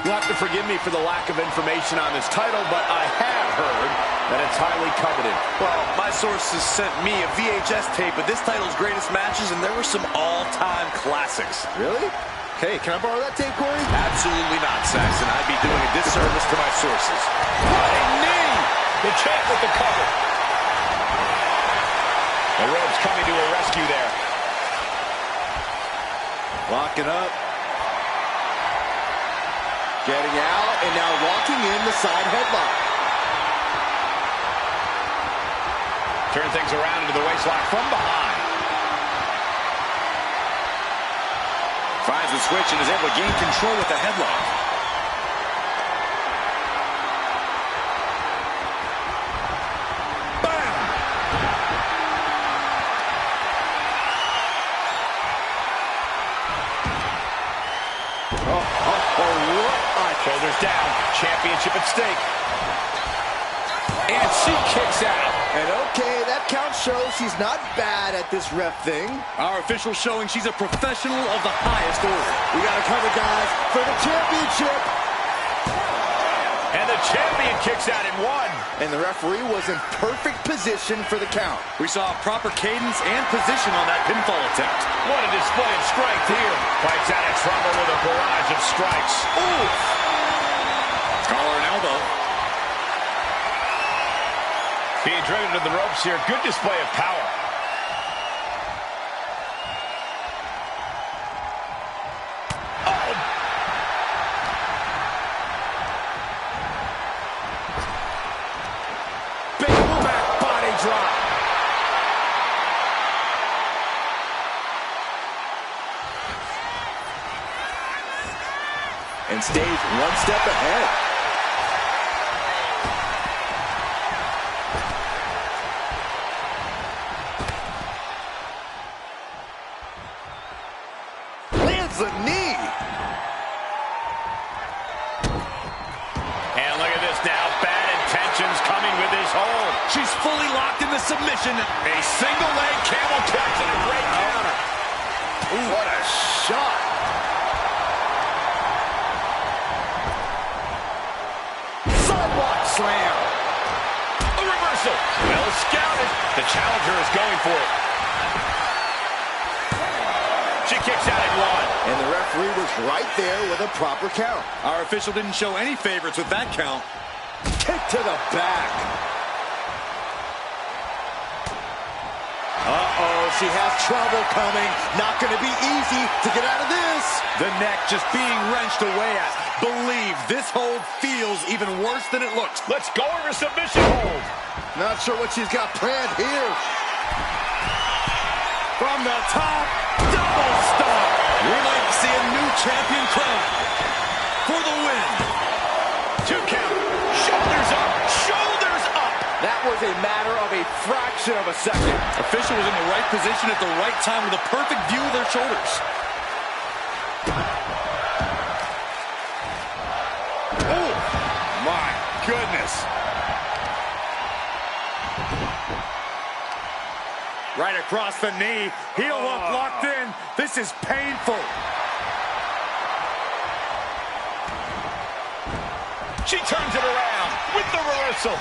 You'll have to forgive me for the lack of information on this title, but I have heard that it's highly coveted. Well, my sources sent me a VHS tape of this title's greatest matches, and there were some all-time classics. Really? Hey, can I borrow that tape, Corey? Absolutely not, Saxon. I'd be doing a disservice to my sources. Running knee. The champ with the cover. The ropes coming to a rescue there. Locking up. Getting out, and now locking in the side headlock. Turn things around into the waistlock from behind. Finds the switch and is able to gain control with the headlock. Shoulders down. Championship at stake. And she kicks out. And okay, that count shows she's not bad at this ref thing. Our official showing she's a professional of the highest order. We got to cover, guys, for the championship. And the champion kicks out in one. And the referee was in perfect position for the count. We saw proper cadence and position on that pinfall attempt. What a display of strength here. Fights out of trouble with a barrage of strikes. Ooh! Collar and elbow. Being driven to the ropes here. Good display of power. Uh-oh. Big back body drop. And stays one step ahead. The knee. And look at this now. Bad intentions coming with this hold. She's fully locked in the submission. A single leg camel clutch and a great counter. Ooh, what a shot. Sidewalk slam. A reversal. Well scouted. The challenger is going for it. She kicks out at one. And the referee was right there with a proper count. Our official didn't show any favorites with that count. Kick to the back. Uh-oh, she has trouble coming. Not going to be easy to get out of this. The neck just being wrenched away at. Believe this hold feels even worse than it looks. Let's go over submission hold. Not sure what she's got planned here. From the top, double stomp. We might see a new champion crown for the win. 2 count. Shoulders up. Shoulders up. That was a matter of a fraction of a second. Official was in the right position at the right time with a perfect view of their shoulders. Oh, my goodness. Right across the knee. Heel hook locked in. This is painful. She turns it around with the reversal.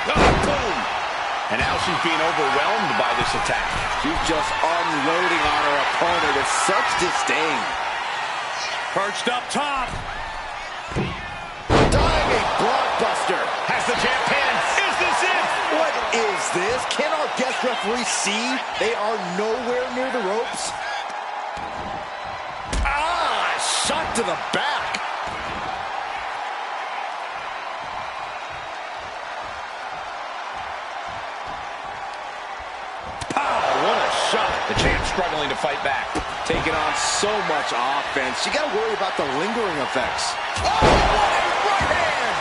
Oh, boom. And now she's being overwhelmed by this attack. She's just unloading on her opponent with such disdain. Perched up top. Diving blockbuster. Has the champ pinned. Is this it? What is this? Can our guest referee see they are nowhere near the ropes? Ah, shot to the back. The champ struggling to fight back. Taking on so much offense. You got to worry about the lingering effects. Oh, what a right hand!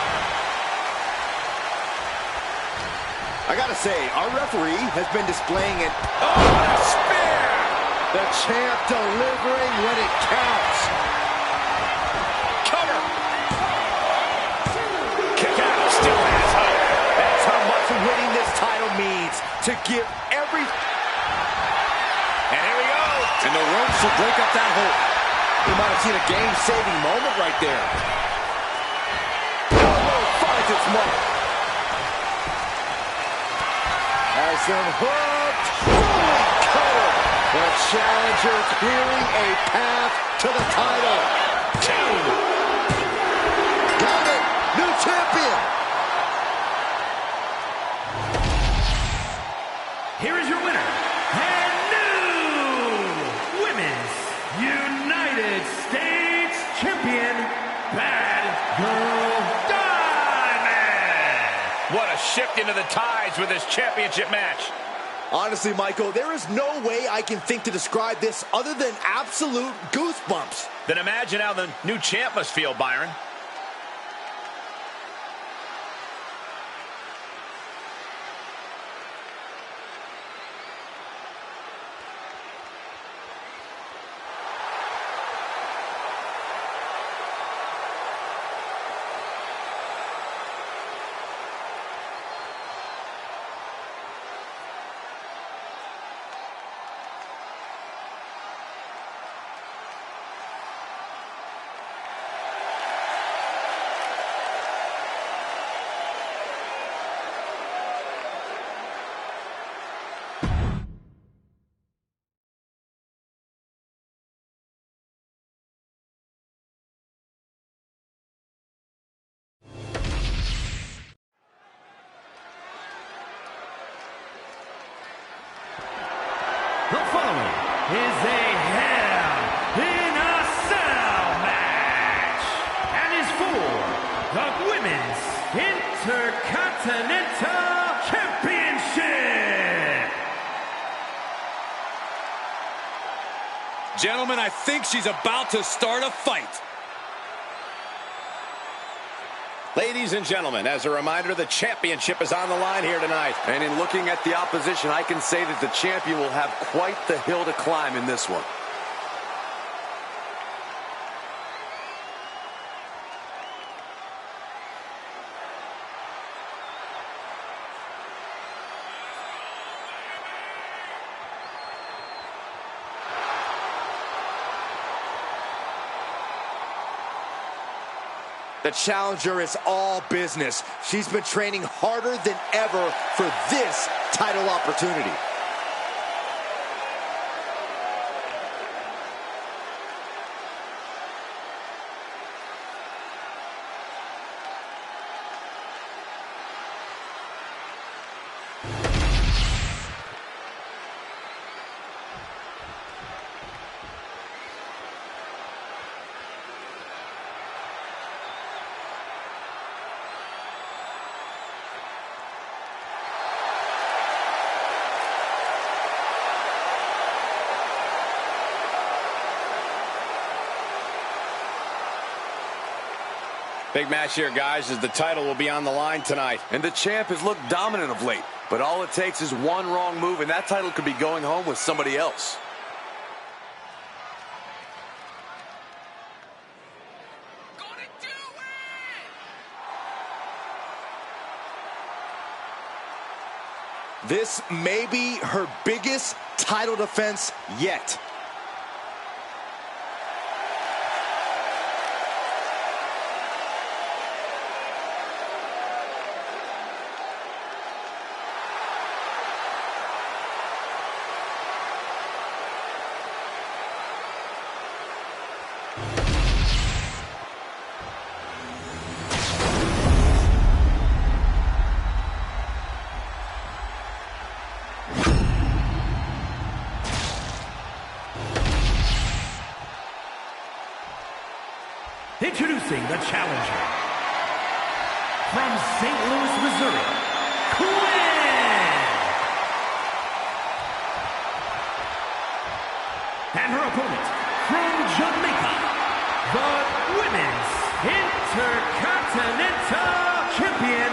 I got to say, our referee has been displaying it. Oh, what a spear! The champ delivering when it counts. Cover. Kick out. Still has hope. That's how much winning this title means. To give every... And here we go. And the ropes will break up that hold. You might have seen a game-saving moment right there. Elbow finds its mark. Has them hooked. Holy cutter. The challenger clearing a path to the title. Two. Got it. New champion. Here is your winner, and new Women's United States Champion, Bad Girl Diamond. What a shift into the tides with this championship match. Honestly, Michael, there is no way I can think to describe this other than absolute goosebumps. Then imagine how the new champ must feel, Byron. The following is a Hell in a Cell match and is for the Women's Intercontinental Championship. Gentlemen, I think she's about to start a fight. Ladies and gentlemen, as a reminder, the championship is on the line here tonight. And in looking at the opposition, I can say that the champion will have quite the hill to climb in this one. The challenger is all business. She's been training harder than ever for this title opportunity. Big match here, guys, as the title will be on the line tonight. And the champ has looked dominant of late. But all it takes is one wrong move, and that title could be going home with somebody else. This may be her biggest title defense yet. Introducing the challenger from St. Louis, Missouri, Quinn! And her opponent from Jamaica, the Women's Intercontinental Champion,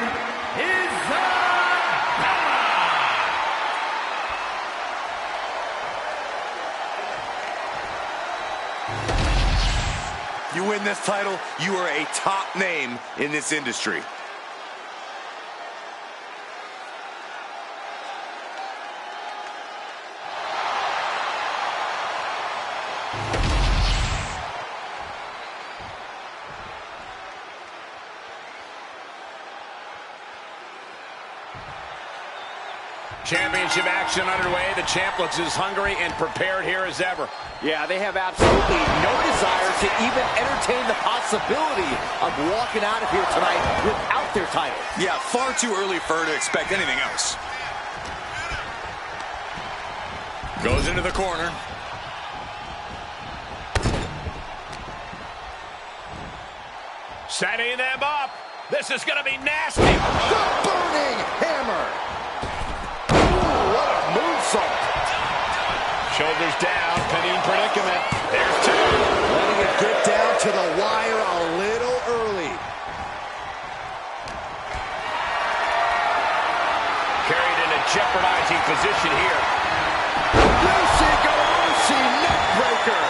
Isabella! You win this title, you are a top name in this industry. Championship action underway. The champ looks as hungry and prepared here as ever. Yeah, they have absolutely no desire to even entertain the possibility of walking out of here tonight without their title. Yeah, far too early for her to expect anything else. Goes into the corner. Setting them up. This is going to be nasty. The burning hammer. Ooh, what a moonsault. Shoulders down, pinning predicament. There's two. Letting it get down to the wire a little early. Carried in a jeopardizing position here. Lucy neckbreaker.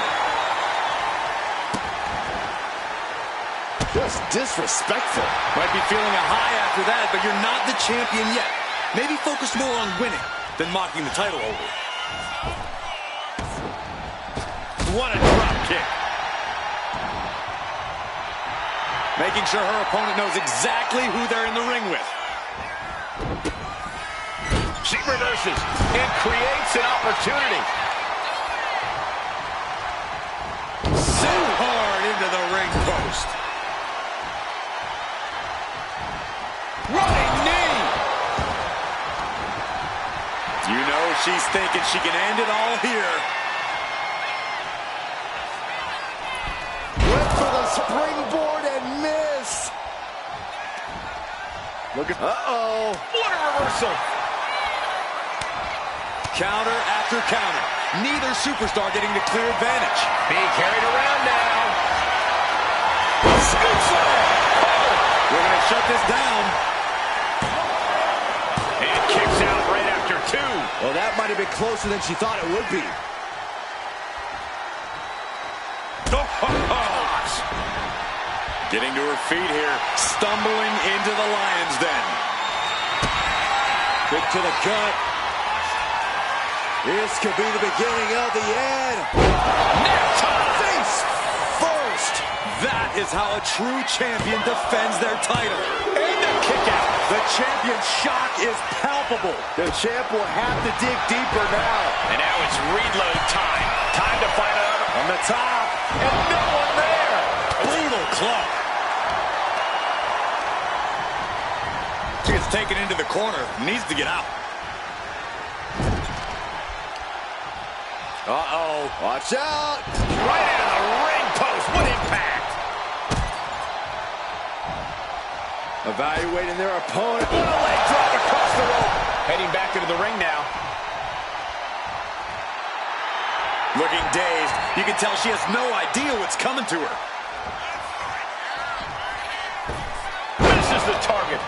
Just disrespectful. Might be feeling a high after that, but you're not the champion yet. Maybe focus more on winning than mocking the title holder. What a drop kick. Making sure her opponent knows exactly who they're in the ring with. She reverses and creates an opportunity. So hard into the ring post. Running knee. You know she's thinking she can end it all here. Went for the springboard and missed. Look at... Uh-oh. What a reversal. Counter after counter. Neither superstar getting the clear advantage. Being carried around now. Scoop slam. We're going to shut this down. And kicks out right after two. Well, that might have been closer than she thought it would be. Getting to her feet here. Stumbling into the lion's den. Kick to the gut. This could be the beginning of the end. Face first. That is how a true champion defends their title. And the kick out. The champion's shock is palpable. The champ will have to dig deeper now. And now it's reload time. Time to find out. On the top. And no one there. Brutal club. She gets taken into the corner. Needs to get out. Uh-oh. Watch out. Right into the ring post. What impact. Evaluating their opponent. What a leg drop across the rope. Heading back into the ring now. Looking dazed. You can tell she has no idea what's coming to her. Misses the target.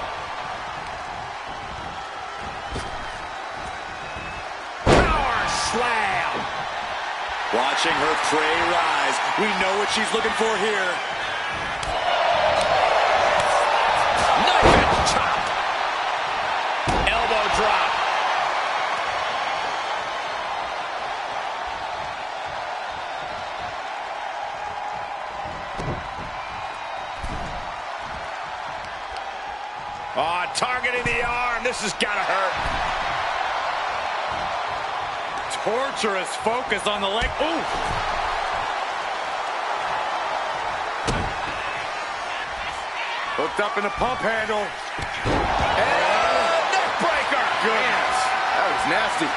Power slam. Watching her prey rise. We know what she's looking for here. Knife edge chop. Elbow drop. Oh, targeting the arm. This has got to hurt. Torturous focus on the leg. Ooh. Locked up in the pump handle. And neck breaker. Goodness. That was nasty.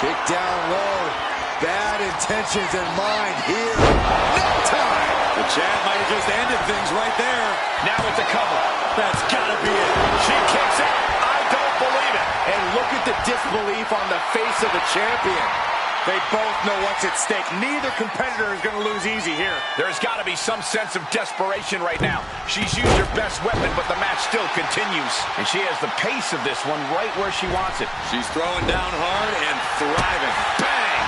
Kick down low. Bad intentions in mind here. No time. The champ might have just ended things right there. Now with the cover. That's gotta be it. She kicks out. I don't believe it. And look at the disbelief on the face of the champion. They both know what's at stake. Neither competitor is going to lose easy here. There's got to be some sense of desperation right now. She's used her best weapon, but the match still continues. And she has the pace of this one right where she wants it. She's throwing down hard and thriving. Bang!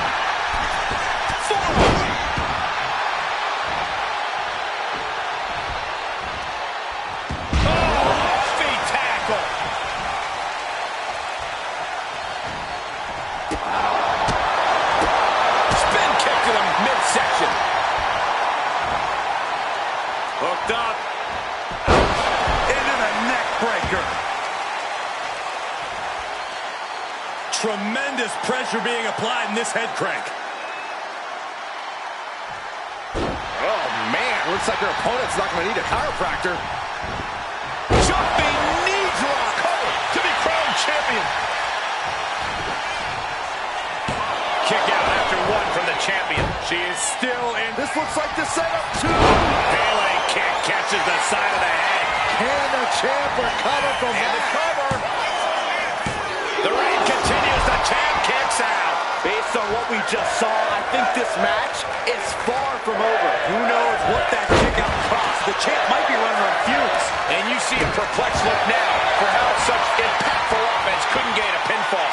Forearm! Oh, feet tackle! Spin kick to the midsection. Hooked up. Into the neck breaker. Tremendous pressure being applied in this head crank. Oh, man. Looks like her opponent's not going to need a chiropractor. Jumping knee drop. Cover to be crowned champion. Kick out after one from the champion. She is still in. This looks like the setup, too. Pele kick catches the side of the head. Can the champ recover from And that? the cover. The reign continues. The champ kicks out. Based on what we just saw, I think this match is far from over. Who knows what that kick out cost? The champ might be running on fumes. And you see a perplexed look now for how such impactful offense couldn't gain a pinfall.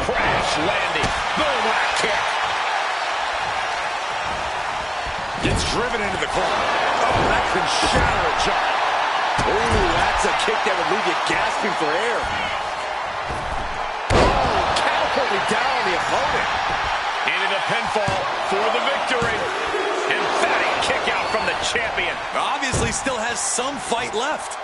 Crash landing. Boom, what a kick. Gets driven into the corner. Oh, that can shatter a jaw. Ooh, that's a kick that would leave you gasping for air. Oh, catapulting down on the opponent. Into the pinfall for the victory. Emphatic kick out from the champion. Obviously still has some fight left.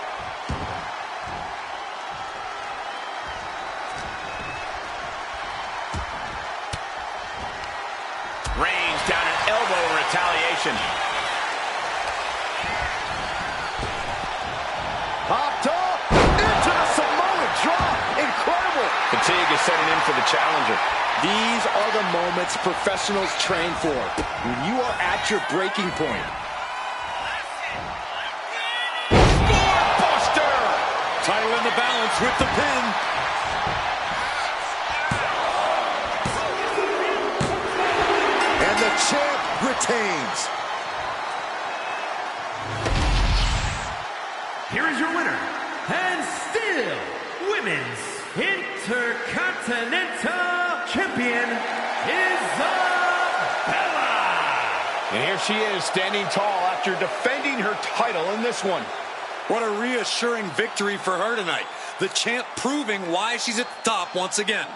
Range down an elbow in retaliation. Popped up into the Samoan drop. Incredible. Fatigue is setting in for the challenger. These are the moments professionals train for. When you are at your breaking point. Buster! Title in the balance with the pin. And the champ retains. Here is your winner, and still Women's Intercontinental Champion, Isabella. And here she is, standing tall after defending her title in this one. What a reassuring victory for her tonight. The champ proving why she's at the top once again.